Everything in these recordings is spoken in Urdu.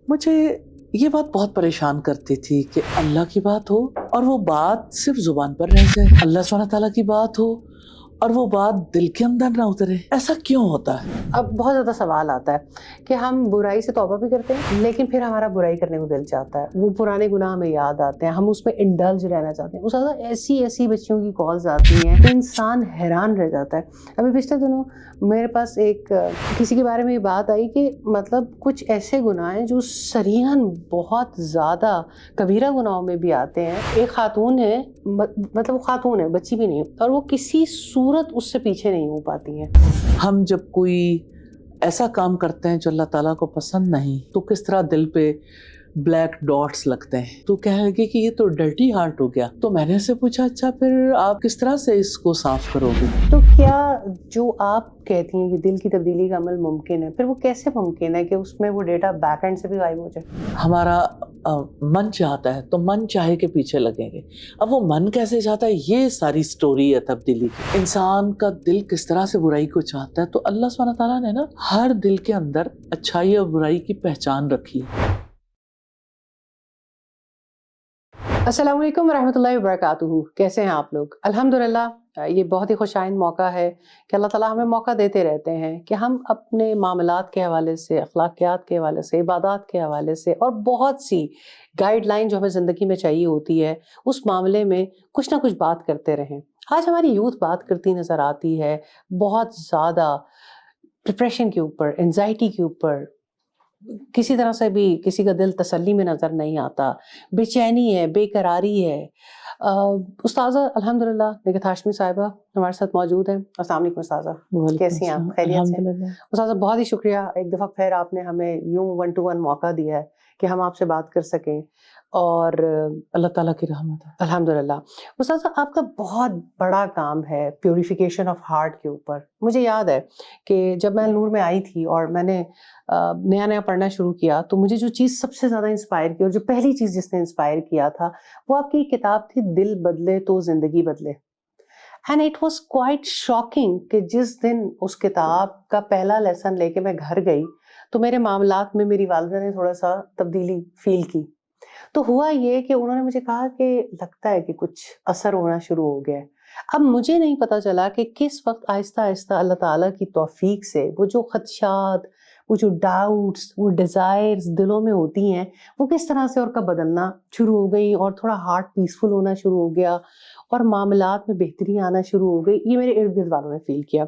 مجھے یہ بات بہت پریشان کرتی تھی کہ اللہ کی بات ہو اور وہ بات صرف زبان پر رہ جائے، اللہ سبحانہ تعالیٰ کی بات ہو اور وہ بات دل کے اندر نہ اترے. ایسا کیوں ہوتا ہے؟ اب بہت زیادہ سوال آتا ہے کہ ہم برائی سے توبہ بھی کرتے ہیں لیکن پھر ہمارا برائی کرنے کو دل چاہتا ہے، وہ پرانے گناہ ہمیں یاد آتے ہیں، ہم اس میں انڈلج رہنا چاہتے ہیں. اس وقت ایسی بچیوں کی کالز آتی ہیں کہ انسان حیران رہ جاتا ہے. ابھی پچھلے دنوں میرے پاس ایک کسی کے بارے میں یہ بات آئی کہ مطلب کچھ ایسے گناہ ہیں جو صریحاً بہت زیادہ کبیرہ گناہوں میں بھی آتے ہیں. ایک خاتون ہے، مطلب وہ خاتون ہے، بچی بھی نہیں، اور وہ کسی صورت اس سے پیچھے نہیں ہو پاتی ہیں. ہم جب کوئی ایسا کام کرتے ہیں جو اللہ تعالیٰ کو پسند نہیں تو کس طرح دل پہ بلیک ڈاٹس لگتے ہیں. تو کہنے لگے کہ یہ تو ڈرٹی ہارٹ ہو گیا. تو میں نے اسے پوچھا اچھا پھر آپ کس طرح سے اس کو صاف کرو گے؟ تو کیا جو آپ کہتی ہیں کہ دل کی تبدیلی کا عمل ممکن ہے، پھر وہ کیسے ممکن ہے کہ اس میں وہ ڈیٹا بیک اینڈ سے بھی غائب ہو جائے؟ ہمارا من چاہتا ہے تو من چاہے کے پیچھے لگیں گے. اب وہ من کیسے چاہتا ہے، یہ ساری سٹوری ہے تبدیلی کی. انسان کا دل کس طرح سے برائی کو چاہتا ہے. تو اللہ سبحانہ تعالیٰ نے نا ہر دل کے اندر اچھائی اور برائی کی پہچان رکھی. السلام علیکم ورحمۃ اللہ وبرکاتہ. کیسے ہیں آپ لوگ؟ الحمدللہ یہ بہت ہی خوش آئند موقع ہے کہ اللہ تعالیٰ ہمیں موقع دیتے رہتے ہیں کہ ہم اپنے معاملات کے حوالے سے، اخلاقیات کے حوالے سے، عبادات کے حوالے سے اور بہت سی گائیڈ لائن جو ہمیں زندگی میں چاہیے ہوتی ہے اس معاملے میں کچھ نہ کچھ بات کرتے رہیں. آج ہماری یوتھ بات کرتی نظر آتی ہے بہت زیادہ ڈپریشن کے اوپر، انزائٹی کے اوپر. کسی طرح سے بھی کسی کا دل تسلی میں نظر نہیں آتا، بے چینی ہے، بے قراری ہے. استاذہ الحمدللہ نگہت ہاشمی صاحبہ ہمارے ساتھ موجود ہیں. السلام علیکم استاذہ، کیسی ہیں آپ؟ خیریت سے؟ استاذہ بہت ہی شکریہ، ایک دفعہ پھر آپ نے ہمیں یوں 1 to 1 موقع دیا ہے کہ ہم آپ سے بات کر سکیں، اور اللہ تعالیٰ کی رحمت ہے. الحمدللہ. استاذہ آپ کا بہت بڑا کام ہے پیوریفیکیشن آف ہارٹ کے اوپر. مجھے یاد ہے کہ جب میں نور میں آئی تھی اور میں نے نیا پڑھنا شروع کیا تو مجھے جو چیز سب سے زیادہ انسپائر کی اور جو پہلی چیز جس نے انسپائر کیا تھا وہ آپ کی کتاب تھی دل بدلے تو زندگی بدلے. And it was quite shocking کہ جس دن اس کتاب کا پہلا لیسن لے کے میں گھر گئی تو میرے معاملات میں میری والدہ نے تھوڑا سا تبدیلی فیل کی. تو ہوا یہ کہ انہوں نے مجھے کہا کہ لگتا ہے کہ کچھ اثر ہونا شروع ہو گیا ہے. اب مجھے نہیں پتا چلا کہ کس وقت آہستہ آہستہ اللہ تعالیٰ کی توفیق سے وہ جو خدشات، وہ جو ڈاؤٹس، وہ ڈیزائرز دلوں میں ہوتی ہیں وہ کس طرح سے اور کب بدلنا شروع ہو گئی، اور تھوڑا ہارٹ پیسفل ہونا شروع ہو گیا اور معاملات میں بہتری آنا شروع ہو گئی. یہ میرے ارد گرد والوں نے فیل کیا.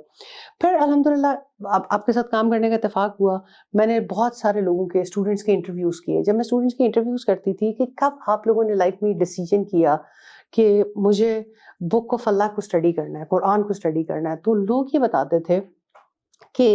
پھر الحمدللہ آپ کے ساتھ کام کرنے کا اتفاق ہوا. میں نے بہت سارے لوگوں کے اسٹوڈنٹس کے انٹرویوز کیے. جب میں اسٹوڈنٹس کے انٹرویوز کرتی تھی کہ کب آپ لوگوں نے لائف میں ڈیسیجن کیا کہ مجھے بک آف اللہ کو اسٹڈی کرنا ہے، قرآن کو اسٹڈی کرنا ہے، تو لوگ یہ بتاتے تھے کہ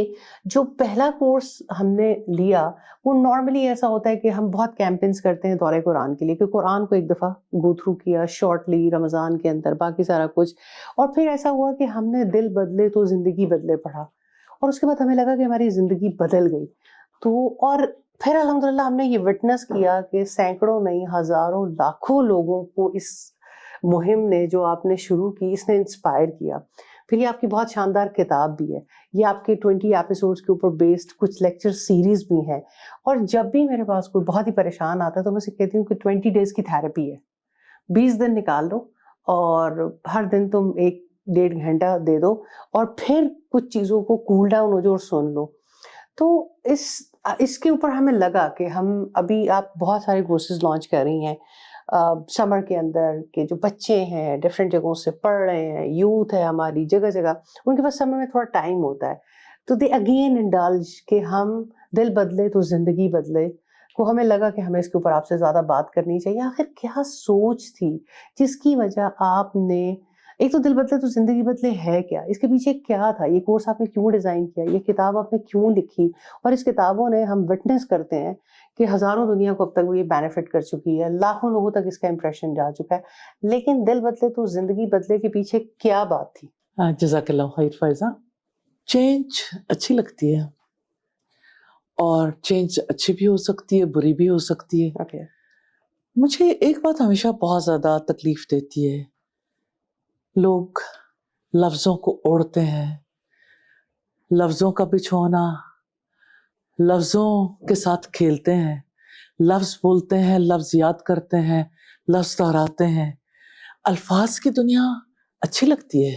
جو پہلا کورس ہم نے لیا وہ نارملی ایسا ہوتا ہے کہ ہم بہت کیمپینز کرتے ہیں دورہ قرآن کے لیے کہ قرآن کو ایک دفعہ گو تھرو کیا شارٹلی رمضان کے اندر، باقی سارا کچھ. اور پھر ایسا ہوا کہ ہم نے دل بدلے تو زندگی بدلے پڑھا اور اس کے بعد ہمیں لگا کہ ہماری زندگی بدل گئی. تو اور پھر الحمدللہ ہم نے یہ وٹنس کیا کہ سینکڑوں نہیں، ہزاروں لاکھوں لوگوں کو اس مہم نے جو آپ نے شروع کی اس نے انسپائر کیا. پھر یہ آپ کی بہت شاندار کتاب بھی ہے، یہ آپ کے 20 ایپیسوڈز کے اوپر بیسڈ کچھ لیکچر سیریز بھی ہیں. اور جب بھی میرے پاس کوئی بہت ہی پریشان آتا ہے تو میں اسے کہتی ہوں کہ 20 ڈیز کی تھراپی ہے. 20 دن نکال لو اور ہر دن تم 1-1.5 گھنٹہ دے دو اور پھر کچھ چیزوں کو کول ڈاؤن ہو جاؤ اور سن لو. تو اس کے اوپر ہمیں لگا کہ ہم ابھی آپ بہت سارے کورسز لانچ کر رہی ہیں سمر کے اندر کہ جو بچے ہیں ڈفرینٹ جگہوں سے پڑھ رہے ہیں، یوتھ ہے ہماری جگہ جگہ، ان کے پاس سمر میں تھوڑا ٹائم ہوتا ہے تو دے اگین انڈلج کہ ہم دل بدلے تو زندگی بدلے کو ہمیں لگا کہ ہمیں اس کے اوپر آپ سے زیادہ بات کرنی چاہیے. آخر کیا سوچ تھی جس کی وجہ آپ نے، ایک تو دل بدلے تو زندگی بدلے ہے کیا، اس کے پیچھے کیا تھا، یہ کورس آپ نے کیوں ڈیزائن کیا، یہ کتاب آپ نے کیوں لکھی؟ اور اس کتابوں نے ہم وٹنس کرتے ہیں کہ ہزاروں دنیا کو اب تک وہ یہ بینیفٹ کر چکی ہے، لاکھوں لوگوں تک اس کا امپریشن جا چکا ہے. لیکن دل بدلے تو زندگی بدلے کے پیچھے کیا بات تھی؟ جزاک اللہ خیر فائزہ. چینج اچھی لگتی ہے اور چینج اچھی بھی ہو سکتی ہے، بری بھی ہو سکتی ہے. مجھے ایک بات ہمیشہ بہت زیادہ تکلیف دیتی ہے، لوگ لفظوں کو اوڑھتے ہیں، لفظوں کا بچھونا، لفظوں کے ساتھ کھیلتے ہیں. لفظ بولتے ہیں، لفظ یاد کرتے ہیں، لفظ دہراتے ہیں. الفاظ کی دنیا اچھی لگتی ہے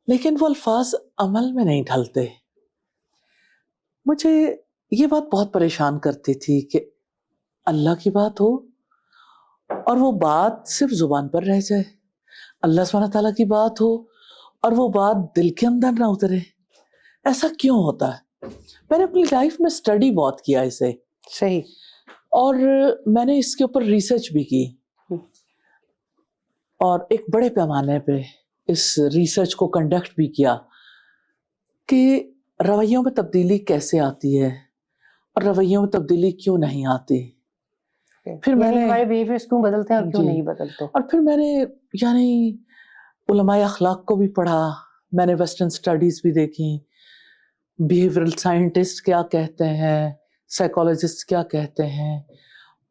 لیکن وہ الفاظ عمل میں نہیں ڈھلتے. مجھے یہ بات بہت پریشان کرتی تھی کہ اللہ کی بات ہو اور وہ بات صرف زبان پر رہ جائے، اللہ سبحانہ تعالیٰ کی بات ہو اور وہ بات دل کے اندر نہ اترے. ایسا کیوں ہوتا ہے؟ میں نے اپنی لائف میں اسٹڈی بہت کیا اسے، صحیح، اور میں نے اس کے اوپر ریسرچ بھی کی اور ایک بڑے پیمانے پہ اس ریسرچ کو کنڈکٹ بھی کیا کہ رویوں میں تبدیلی کیسے آتی ہے اور رویوں میں تبدیلی کیوں نہیں آتی. پھر میں نے ہمارے بیہیویئرز کیوں بدلتے ہیں اور کیوں جی، نہیں بدلتے. اور پھر میں نے یعنی علماء اخلاق کو بھی پڑھا، میں نے ویسٹرن اسٹڈیز بھی دیکھی، بیہیویئرل سائنٹسٹ کیا کہتے ہیں، سائیکالوجسٹ کیا کہتے ہیں،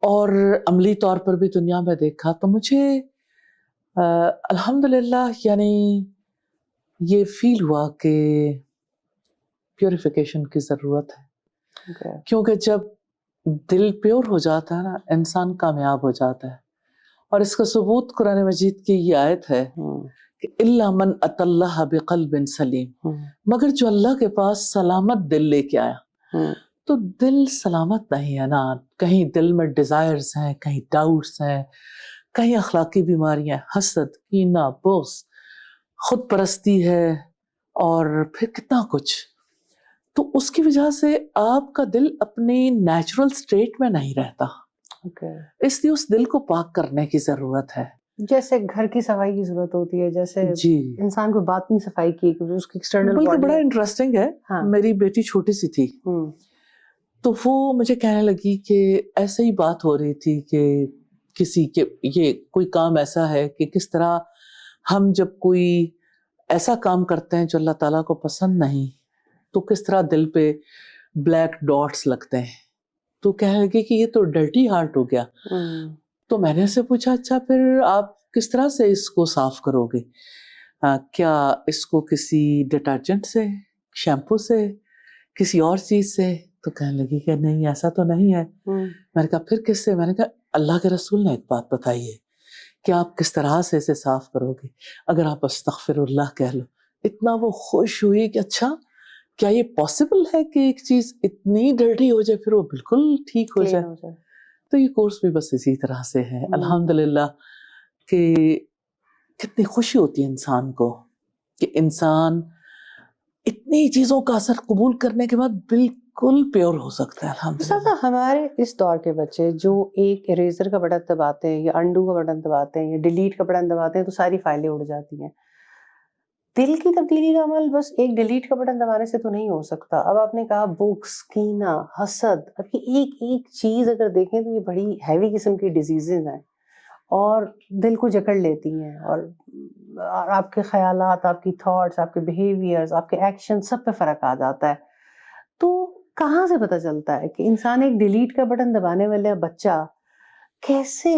اور عملی طور پر بھی دنیا میں دیکھا. تو مجھے الحمدللہ یعنی یہ فیل ہوا کہ پیوریفیکیشن کی ضرورت ہے، کیونکہ جب دل پیور ہو جاتا ہے نا انسان کامیاب ہو جاتا ہے. اور اس کا ثبوت قرآن مجید کی یہ آیت ہے کہ الا من اتى اللہ بقلب سلیم، مگر جو اللہ کے پاس سلامت دل لے کے آیا. تو دل سلامت نہیں ہے نا، کہیں دل میں ڈیزائرز ہیں، کہیں ڈاؤٹس ہیں، کہیں اخلاقی بیماریاں، حسد، کینہ، بغض، خود پرستی ہے اور پھر کتنا کچھ. تو اس کی وجہ سے آپ کا دل اپنی نیچرل سٹیٹ میں نہیں رہتا. اس لیے اس دل کو پاک کرنے کی ضرورت ہے. جیسے گھر کی صفائی کی ضرورت ہوتی ہے، جیسے جی انسان کو باطنی صفائی کی، اس کی ایکسٹرنل بلکہ باڈی. بڑا انٹرسٹنگ ہے. میری بیٹی چھوٹی سی تھی تو وہ مجھے کہنے لگی کہ ایسے ہی بات ہو رہی تھی کہ کسی کے یہ کوئی کام ایسا ہے کہ کس طرح ہم جب کوئی ایسا کام کرتے ہیں جو اللہ تعالیٰ کو پسند نہیں تو کس طرح دل پہ بلیک ڈاٹس لگتے ہیں. تو کہنے لگی کہ یہ تو ڈرٹی ہارٹ ہو گیا. تو میں نے اسے پوچھا اچھا پھر آپ کس طرح سے اس کو صاف کرو گے؟ کیا اس کو کسی ڈٹرجنٹ سے، شیمپو سے، کسی اور چیز سے؟ تو کہنے لگی کہ نہیں ایسا تو نہیں ہے. میں نے کہا پھر کس سے؟ میں نے کہا اللہ کے رسول نے ایک بات بتائی ہے کہ آپ کس طرح سے اسے صاف کرو گے. اگر آپ استغفر اللہ کہہ لو. اتنا وہ خوش ہوئی کہ اچھا کیا یہ پاسبل ہے کہ ایک چیز اتنی ڈرٹی ہو جائے پھر وہ بالکل ٹھیک ہو جائے. تو یہ کورس بھی بس اسی طرح سے ہے الحمدللہ کہ کتنی خوشی ہوتی ہے انسان کو کہ انسان اتنی چیزوں کا اثر قبول کرنے کے بعد بالکل پیور ہو سکتا ہے الحمدللہ. ہمارے اس دور کے بچے جو ایک اریزر کا بٹن دباتے ہیں یا انڈو کا بٹن دباتے ہیں یا ڈیلیٹ کا بٹن دباتے ہیں تو ساری فائلیں اڑ جاتی ہیں. دل کی تبدیلی کا عمل بس ایک ڈیلیٹ کا بٹن دبانے سے تو نہیں ہو سکتا. اب آپ نے کہا بکس، کینہ، حسد، اب یہ ایک ایک چیز اگر دیکھیں تو یہ بڑی ہیوی قسم کی ڈیزیزز ہیں اور دل کو جکڑ لیتی ہیں اور آپ کے خیالات، آپ کی تھاٹس، آپ کے بیہیویئرز، آپ کے ایکشن سب پہ فرق آ جاتا ہے. تو کہاں سے پتہ چلتا ہے کہ انسان ایک ڈیلیٹ کا بٹن دبانے والا بچہ کیسے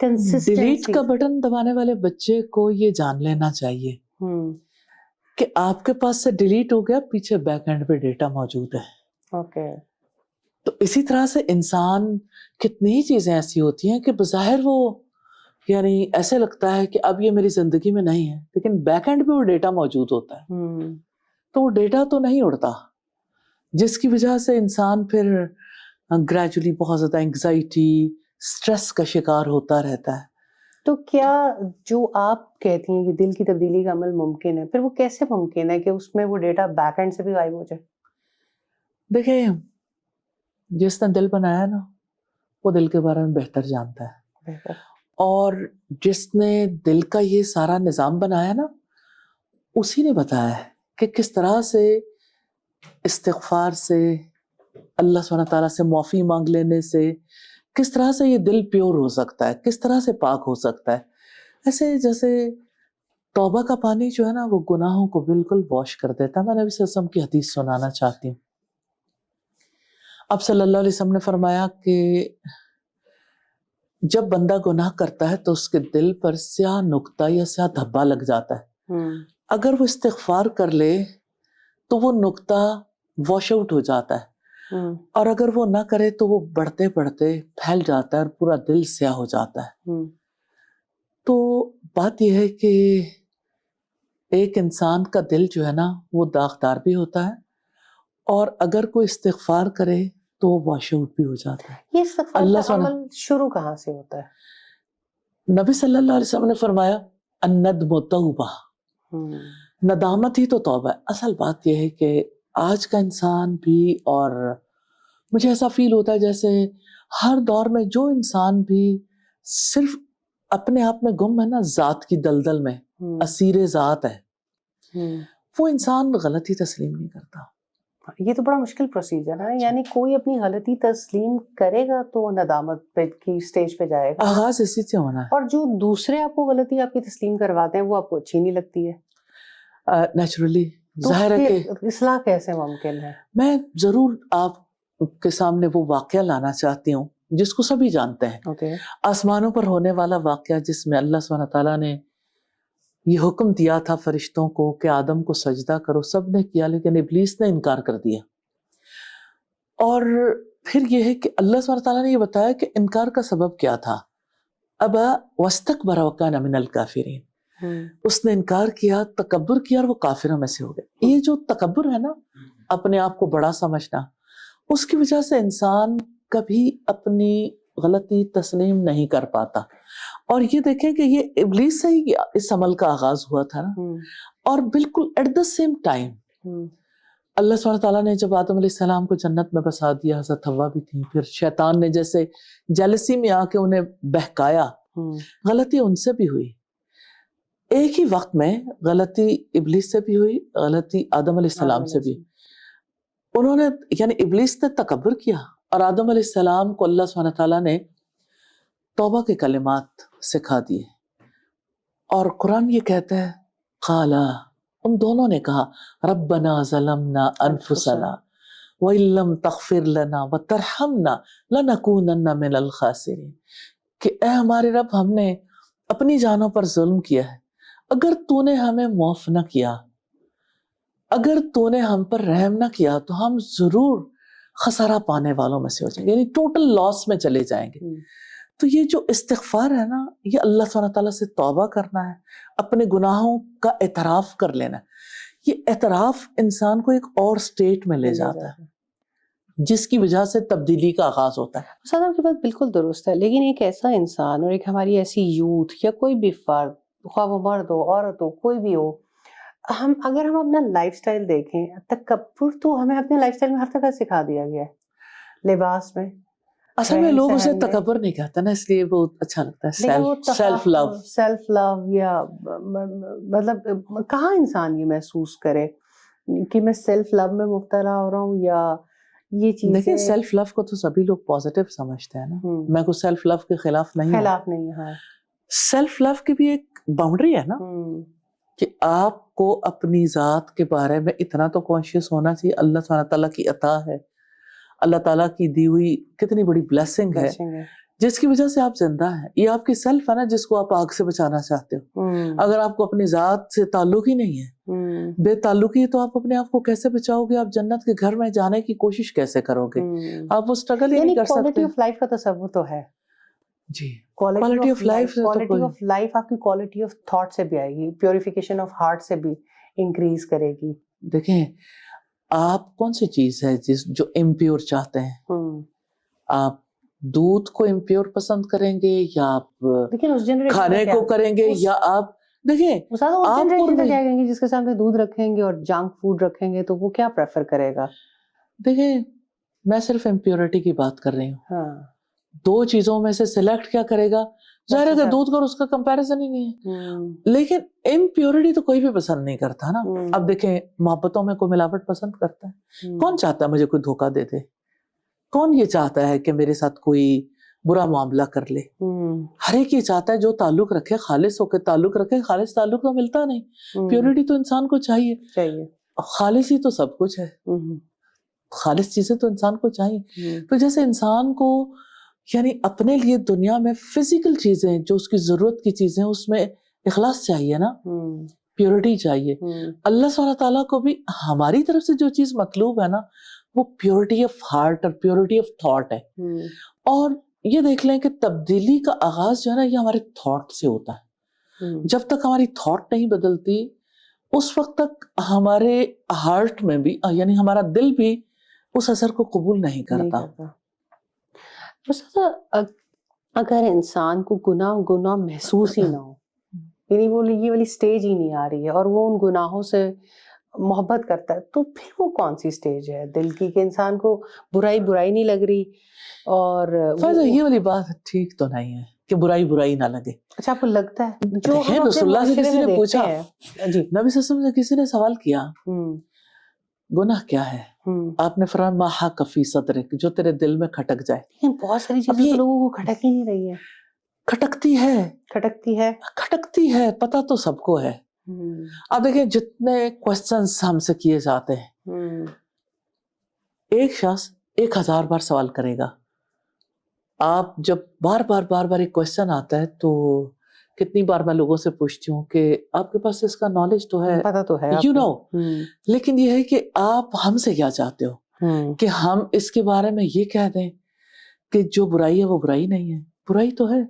ڈیلیٹ کا بٹن دبانے والے بچے کو یہ جان لینا چاہیے کہ آپ کے پاس سے ڈیلیٹ ہو گیا، پیچھے بیک اینڈ پہ ڈیٹا موجود ہے. اوکے. تو اسی طرح سے انسان کتنی ہی چیزیں ایسی ہوتی ہیں کہ بظاہر وہ یعنی ایسے لگتا ہے کہ اب یہ میری زندگی میں نہیں ہے لیکن بیک اینڈ پہ وہ ڈیٹا موجود ہوتا ہے. تو وہ ڈیٹا تو نہیں اڑتا جس کی وجہ سے انسان پھر گریجولی بہت زیادہ انگزائٹی، سٹریس کا شکار ہوتا رہتا ہے. تو کیا جو آپ کہتی ہیں کہ دل کی تبدیلی کا عمل ممکن ہے، پھر وہ کیسے ممکن ہے کہ اس میں وہ ڈیٹا بیک اینڈ سے بھی غائب ہو جائے؟ دیکھیں جس نے دل بنایا نا وہ دل کے بارے میں بہتر جانتا ہے. اور جس نے دل کا یہ سارا نظام بنایا نا اسی نے بتایا ہے کہ کس طرح سے استغفار سے، اللہ سبحانہ تعالیٰ سے معافی مانگ لینے سے کس طرح سے یہ دل پیور ہو سکتا ہے، کس طرح سے پاک ہو سکتا ہے. ایسے جیسے توبہ کا پانی جو ہے نا وہ گناہوں کو بالکل واش کر دیتا ہے. میں نبی صلی اللہ علیہ وسلم کی حدیث سنانا چاہتی ہوں. اب صلی اللہ علیہ وسلم نے فرمایا کہ جب بندہ گناہ کرتا ہے تو اس کے دل پر سیاہ نقطہ یا سیاہ دھبا لگ جاتا ہے. اگر وہ استغفار کر لے تو وہ نقطہ واش آؤٹ ہو جاتا ہے. اور اگر وہ نہ کرے تو وہ بڑھتے بڑھتے پھیل جاتا ہے اور پورا دل سیاہ ہو جاتا ہے. تو بات یہ ہے کہ ایک انسان کا دل جو ہے نا وہ داغدار بھی ہوتا ہے، اور اگر کوئی استغفار کرے تو وہ باشعور بھی ہو جاتا ہے. یہ استغفار اللہ کا عمل شروع کہاں سے ہوتا ہے؟ نبی صلی اللہ علیہ وسلم نے فرمایا الندم توبہ، ندامت ہی تو توبہ ہے. اصل بات یہ ہے کہ آج کا انسان بھی، اور مجھے ایسا فیل ہوتا ہے جیسے ہر دور میں جو انسان بھی صرف اپنے آپ میں گم ہے نا، ذات کی دلدل میں اسیر ذات ہے، وہ انسان غلطی تسلیم نہیں کرتا. یہ تو بڑا مشکل پروسیجر ہے، یعنی کوئی اپنی غلطی تسلیم کرے گا تو ندامت پہ کی سٹیج پہ جائے گا. آغاز اسی سے ہونا ہے. اور جو دوسرے آپ کو غلطی آپ کی تسلیم کرواتے ہیں وہ آپ کو اچھی نہیں لگتی ہے. نیچرلی تو ظاہر ہے کہ پھر اصلاح کیسے ممکن ہے؟ میں ضرور آپ کے سامنے وہ واقعہ لانا چاہتی ہوں جس کو سبھی جانتے ہیں. آسمانوں پر ہونے والا واقعہ جس میں اللہ سبحانہ تعالیٰ نے یہ حکم دیا تھا فرشتوں کو کہ آدم کو سجدہ کرو، سب نے کیا لیکن ابلیس نے انکار کر دیا. اور پھر یہ ہے کہ اللہ سبحانہ تعالیٰ نے یہ بتایا کہ انکار کا سبب کیا تھا. ابا واستکبر وکان من الکافرین، اس نے انکار کیا، تکبر کیا، اور وہ کافروں میں سے ہو گئے. یہ جو تکبر ہے نا، اپنے آپ کو بڑا سمجھنا، اس کی وجہ سے انسان کبھی اپنی غلطی تسلیم نہیں کر پاتا. اور یہ دیکھیں کہ یہ ابلیس سے ہی اس عمل کا آغاز ہوا تھا نا. اور بالکل ایٹ دا سیم ٹائم اللہ سبحانہ تعالیٰ نے جب آدم علیہ السلام کو جنت میں بسا دیا، حضرت حوا بھی تھی، پھر شیطان نے جیسے جیلسی میں آ کے انہیں بہکایا، غلطی ان سے بھی ہوئی. ایک ہی وقت میں غلطی ابلیس سے بھی ہوئی، غلطی آدم علیہ السلام سے بھی. انہوں نے یعنی ابلیس نے تکبر کیا، اور آدم علیہ السلام کو اللہ سبحانہ تعالیٰ نے توبہ کے کلمات سکھا دیے. اور قرآن یہ کہتا ہے قالا، ان دونوں نے کہا ربنا ظلمنا انفسنا وَإِن لَّمْ تَغْفِرْ لَنَا وَتَرْحَمْنَا لَنَكُونَنَّ مِنَ الْخَاسِرِينَ، کہ اے ہمارے رب، ہم نے اپنی جانوں پر ظلم کیا ہے، اگر تو نے ہمیں معاف نہ کیا، اگر تو نے ہم پر رحم نہ کیا تو ہم ضرور خسارہ پانے والوں میں سے ہو جائیں گے، یعنی ٹوٹل لاس میں چلے جائیں گے. تو یہ جو استغفار ہے نا، یہ اللہ سبحانہ تعالیٰ سے توبہ کرنا ہے، اپنے گناہوں کا اعتراف کر لینا ہے. یہ اعتراف انسان کو ایک اور سٹیٹ میں لے جاتا ہے جس کی وجہ سے تبدیلی کا آغاز ہوتا ہے. استاد آپ کی بات بالکل درست ہے، لیکن ایک ایسا انسان اور ایک ہماری ایسی یوتھ یا کوئی بھی فرد، خواہ وہ مرد ہو، عورت ہو، کوئی بھی ہو، اگر ہم اپنا لائف سٹائل دیکھیں، تکبر تو ہمیں اپنے لائف سٹائل میں ہر طرح سکھا دیا گیا ہے، لباس میں. اصل میں لوگ اسے تکبر نہیں کہتے نا، اس لیے بہت اچھا لگتا ہے. سیلف لو، یا مطلب کہاں انسان یہ محسوس کرے کہ میں سیلف لو میں مبتلا ہو رہا ہوں، یا یہ چیز. دیکھیں سیلف لو کو تو سبھی لوگ پازیٹیو سمجھتے ہیں نا، میں کوئی سیلف لو کے خلاف نہیں ہاں. سیلف لو کی بھی ایک باؤنڈری ہے نا، کہ آپ کو اپنی ذات کے بارے میں اتنا تو کانشیس ہونا چاہیے. اللہ سبحانہ تعالیٰ کی عطا ہے، اللہ تعالیٰ کی دی ہوئی کتنی بڑی بلیسنگ ہے جس کی وجہ سے آپ زندہ ہیں. یہ آپ کی سیلف ہے نا جس کو آپ آگ سے بچانا چاہتے ہو. اگر آپ کو اپنی ذات سے تعلق ہی نہیں ہے، بے تعلقی، تو آپ اپنے آپ کو کیسے بچاؤ گے؟ آپ جنت کے گھر میں جانے کی کوشش کیسے کرو گے؟ آپ وہ اسٹرگل ہی نہیں کر سکتے. کوالٹی آف لائف کا تصور تو ہے. جی، کوالٹی آف لائف آپ کی کوالٹی آف تھاٹ سے بھی آئے گی، پیوریفیکیشن آف ہارٹ سے بھی انکریز کرے گی. دیکھیں آپ کون سی چیز ہے جو امپیور چاہتے ہیں؟ آپ دودھ کو امپیور پسند کریں گے، یا آپ کھانے کو کریں گے، یا آپ دیکھیں جس کے سامنے دودھ رکھیں گے اور جنک فوڈ رکھیں گے تو وہ کیا پریفر کرے گا؟ دیکھیں میں صرف امپیورٹی کی بات کر رہی ہوں. دو چیزوں میں سے سلیکٹ کیا کرے گا؟ ظاہر ہے کہ دودھ کا اس کا کمپیریزن ہی نہیں ہے. لیکن امپیورٹی تو کوئی بھی پسند نہیں کرتا نا. اب دیکھیں محبتوں میں کوئی ملاوٹ پسند کرتا ہے؟ کون چاہتا ہے مجھے کوئی دھوکہ دے دے؟ کون یہ چاہتا ہے کہ میرے ساتھ کوئی برا معاملہ کر لے؟ ہر ایک یہ چاہتا ہے جو تعلق رکھے خالص ہو کے تعلق رکھے. خالص تعلق تو ملتا نہیں، پیورٹی تو انسان کو چاہیے. خالص ہی تو سب کچھ ہے، خالص چیزیں تو انسان کو چاہیے. تو جیسے انسان کو یعنی اپنے لیے دنیا میں فزیکل چیزیں جو اس کی ضرورت کی چیزیں، اس میں اخلاص چاہیے نا، پیورٹی چاہیے. اللہ سبحانہ تعالیٰ کو بھی ہماری طرف سے جو چیز مطلوب ہے نا، وہ پیورٹی آف ہارٹ اور پیورٹی آف تھاٹ ہے. اور یہ دیکھ لیں کہ تبدیلی کا آغاز جو ہے نا یہ ہمارے تھاٹ سے ہوتا ہے. جب تک ہماری تھاٹ نہیں بدلتی اس وقت تک ہمارے ہارٹ میں بھی یعنی ہمارا دل بھی اس اثر کو قبول نہیں کرتا. اگر انسان کو گناہ محسوس ہی نہ ہو، یعنی وہ یہ والی سٹیج ہی نہیں آ رہی ہے اور وہ ان گناہوں سے محبت کرتا ہے، تو پھر وہ کون سی سٹیج ہے دل کی کہ انسان کو برائی نہیں لگ رہی؟ اور یہ والی بات ٹھیک تو نہیں ہے کہ برائی نہ لگے. اچھا آپ کو لگتا ہے جو رسول اللہ سے کسی نے پوچھا، جی نبی صلی اللہ علیہ وسلم سے کسی نے سوال کیا گناہ کیا ہے؟ آپ نے فرمایا ما حق فی صدرک، جو تیرے دل میں کھٹک جائے. لیکن بہت ساری چیزیں تو لوگوں کو کھٹک ہی نہیں رہی ہے. کھٹکتی ہے پتہ تو سب کو ہے. اب دیکھیں جتنے کوسچنز ہم سے کیے جاتے ہیں، ایک شخص 1000 بار سوال کرے گا. آپ جب بار بار ایک کوسچن آتا ہے تو کتنی بار میں لوگوں سے پوچھتی ہوں کہ آپ کے پاس اس کا نالج تو ہے، پتہ تو ہے یو نو، لیکن یہ ہے کہ آپ ہم سے کیا چاہتے ہو کہ ہم اس کے بارے میں یہ کہہ دیں کہ جو برائی ہے وہ برائی نہیں ہے. برائی تو ہے،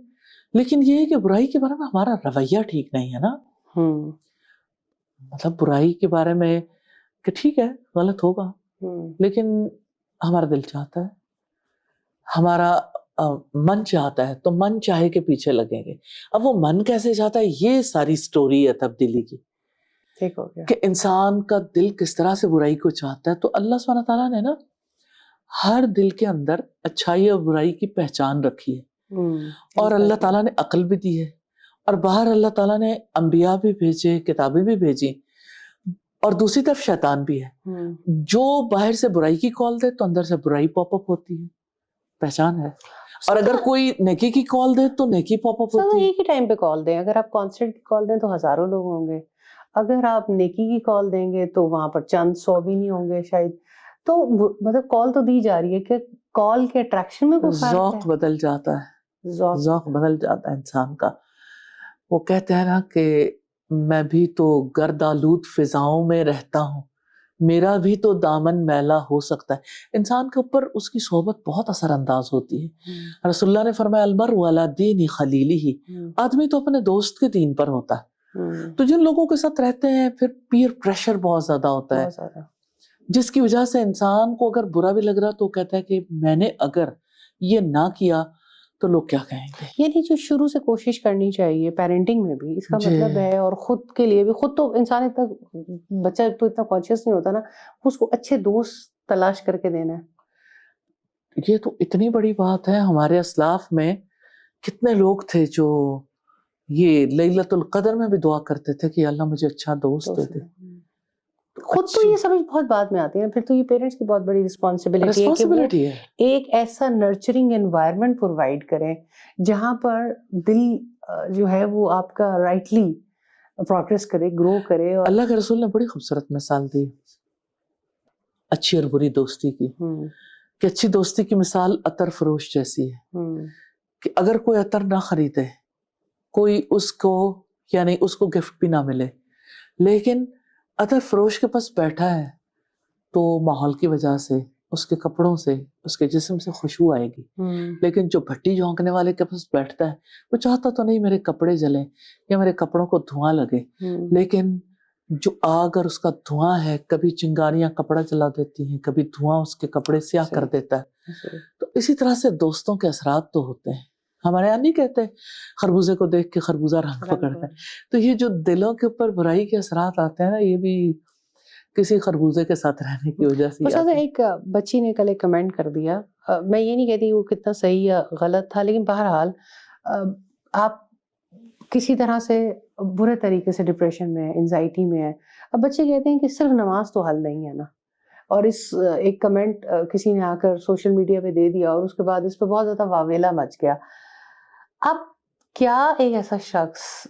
لیکن یہ ہے کہ برائی کے بارے میں ہمارا رویہ ٹھیک نہیں ہے نا. مطلب برائی کے بارے میں کہ ٹھیک ہے غلط ہوگا، لیکن ہمارا دل چاہتا ہے، ہمارا من چاہتا ہے، تو من چاہے کے پیچھے لگیں گے. اب وہ من کیسے چاہتا ہے، یہ ساری سٹوری ہے تبدیلی کی. ٹھیک ہو گیا کہ انسان کا دل کس طرح سے برائی کو چاہتا ہے. تو اللہ سبحانہ تعالیٰ نے نا ہر دل کے اندر اچھائی اور برائی کی پہچان رکھی ہے، اور اللہ تعالیٰ نے عقل بھی دی ہے، اور باہر اللہ تعالیٰ نے انبیاء بھی بھیجے، کتابیں بھی بھیجی، اور دوسری طرف شیطان بھی ہے. جو باہر سے برائی کی کال دے تو اندر سے برائی پاپ اپ ہوتی ہے، پہچان ہے. اور اگر کوئی نیکی کی کال دے تو نیکی پاپ اپ ہوتی ہے. ایک ہی ٹائم پہ کال دیں، اگر آپ کانسرٹ کی کال دیں تو ہزاروں لوگ ہوں گے، اگر آپ نیکی کی کال دیں گے تو وہاں پر چند 100 بھی نہیں ہوں گے شاید. تو مطلب کال تو دی جا رہی ہے کہ کال کے اٹریکشن میں کوئی فرق ہے. ذوق بدل جاتا ہے، ذوق بدل جاتا ہے انسان کا. وہ کہتے ہیں نا کہ میں بھی تو گرد آلود فضاؤں میں رہتا ہوں، میرا بھی تو دامن میلا ہو سکتا ہے. انسان کے اوپر اس کی صحبت بہت اثر انداز ہوتی ہے. رسول اللہ نے فرمایا المرء علی دین خلیلہ، آدمی تو اپنے دوست کے دین پر ہوتا ہے. تو جن لوگوں کے ساتھ رہتے ہیں پھر پیر پریشر بہت زیادہ ہوتا ہے، جس کی وجہ سے انسان کو اگر برا بھی لگ رہا تو کہتا ہے کہ میں نے اگر یہ نہ کیا تو لوگ کیا کہیں گے. یعنی جو شروع سے کوشش کرنی چاہیے پیرنٹنگ میں بھی، اس کا مطلب ہے، اور خود کے لیے بھی. خود تو انسان اتنا بچہ تو اتنا کانشیس نہیں ہوتا نا، اس کو اچھے دوست تلاش کر کے دینا ہے. یہ تو اتنی بڑی بات ہے. ہمارے اسلاف میں کتنے لوگ تھے جو یہ لیلۃ القدر میں بھی دعا کرتے تھے کہ اللہ مجھے اچھا دوست دے دے. خود تو یہ سمجھ بہت بعد میں آتی ہے، پھر تو یہ پیرنٹس کی بہت بڑی رسپانسبلٹی ہے کہ ایک ایسا نرچرنگ انوائرمنٹ پرووائڈ کریں جہاں پر دل جو ہے وہ آپ کا رائٹلی پروگریس کرے، گرو کرے. اور اللہ کے رسول نے بڑی خوبصورت مثال دی اچھی اور بری دوستی کی، کہ اچھی دوستی کی مثال عطر فروش جیسی ہے، کہ اگر کوئی عطر نہ خریدے، کوئی اس کو یعنی اس کو گفٹ بھی نہ ملے، لیکن عطر فروش کے پاس بیٹھا ہے تو ماحول کی وجہ سے، اس کے کپڑوں سے، اس کے جسم سے خوشبو آئے گی. لیکن جو بھٹی جھونکنے والے کے پاس بیٹھتا ہے وہ چاہتا تو نہیں میرے کپڑے جلیں یا میرے کپڑوں کو دھواں لگے، لیکن جو آگ اور اس کا دھواں ہے، کبھی چنگاریاں کپڑا جلا دیتی ہیں، کبھی دھواں اس کے کپڑے سیاہ کر دیتا ہے. تو اسی طرح سے دوستوں کے اثرات تو ہوتے ہیں. ہمارے یہاں نہیں کہتے خربوزے کو دیکھ کے خربوزہ رنگ پکڑتا ہے. تو یہ جو دلوں کے اوپر برائی کے اثرات آتے ہیں نا، یہ بھی کسی خربوزے کے ساتھ رہنے کی وجہ سے. ایک بچی نے کل ایک کمنٹ کر دیا، میں یہ نہیں کہتی وہ کتنا صحیح یا غلط تھا، لیکن بہرحال آپ کسی طرح سے برے طریقے سے ڈپریشن میں، انزائٹی میں ہے. اب بچے کہتے ہیں کہ صرف نماز تو حل نہیں ہے نا، اور اس ایک کمنٹ کسی نے آ کر سوشل میڈیا پہ دے دیا اور اس کے بعد اس پہ بہت زیادہ واویلا مچ گیا. اب کیا ایک ایسا شخص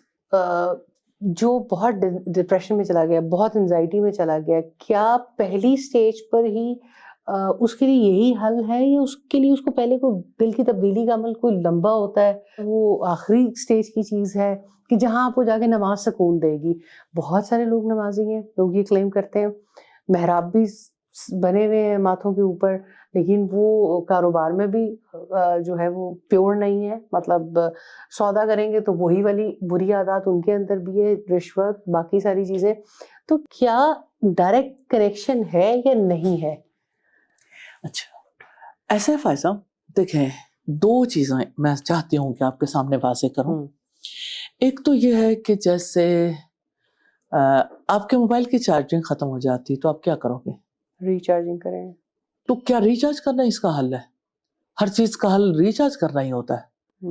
جو بہت ڈپریشن میں چلا گیا، بہت انزائٹی میں چلا گیا، کیا پہلی سٹیج پر ہی اس کے لیے یہی حل ہے، یا اس کے لیے اس کو پہلے کوئی دل کی تبدیلی کا عمل کوئی لمبا ہوتا ہے، وہ آخری سٹیج کی چیز ہے کہ جہاں آپ کو جا کے نماز سکون دے گی؟ بہت سارے لوگ نمازی ہیں، لوگ یہ کلیم کرتے ہیں، محراب بھی بنے ہوئے ہیں ماتھوں کے اوپر، لیکن وہ کاروبار میں بھی جو ہے وہ پیور نہیں ہے. مطلب سودا کریں گے تو وہی والی بری عادات ان کے اندر بھی ہے، رشوت، باقی ساری چیزیں. تو کیا ڈائریکٹ کنیکشن ہے یا نہیں ہے؟ اچھا ایسے فائزہ دیکھیں، دو چیزیں میں چاہتی ہوں کہ آپ کے سامنے واضح کروں. ایک تو یہ ہے کہ جیسے آپ کے موبائل کی چارجنگ ختم ہو جاتی تو آپ کیا کرو گے؟ ریچارجنگ کریں. تو کیا ریچارج کرنا اس کا حل ہے؟ ہر چیز کا حل ریچارج کرنا ہی ہوتا ہے؟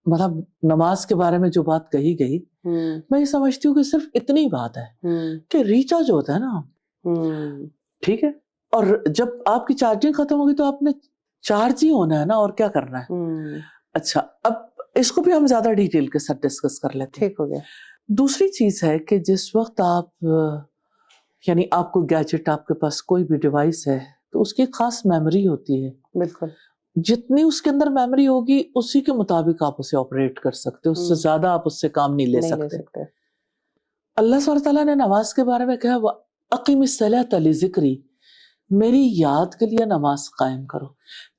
مطلب نماز کے بارے میں جو بات کہی گئی، میں یہ سمجھتی ہوں کہ صرف اتنی بات ہے کہ ریچارج ہوتا ہے نا، ٹھیک ہے، اور جب آپ کی چارجنگ ختم ہوگی تو آپ نے چارج ہی ہونا ہے نا، اور کیا کرنا ہے. اچھا اب اس کو بھی ہم زیادہ ڈیٹیل کے ساتھ ڈسکس کر لیتے ہیں. ٹھیک ہو گیا. دوسری چیز ہے کہ جس وقت آپ یعنی آپ کو گیجٹ، آپ کے پاس کوئی بھی ڈیوائس ہے تو اس کی خاص میموری ہوتی ہے. بالکل. جتنی اس کے اندر میموری ہوگی اسی کے مطابق آپ اسے آپریٹ کر سکتے، اس سے زیادہ آپ اس سے کام نہیں لے سکتے. اللہ سبحانہ تعالیٰ نے نماز کے بارے میں کہا وَأَقِمِ الصَّلَاةَ لِذِكْرِي، میری یاد کے لیے نماز قائم کرو.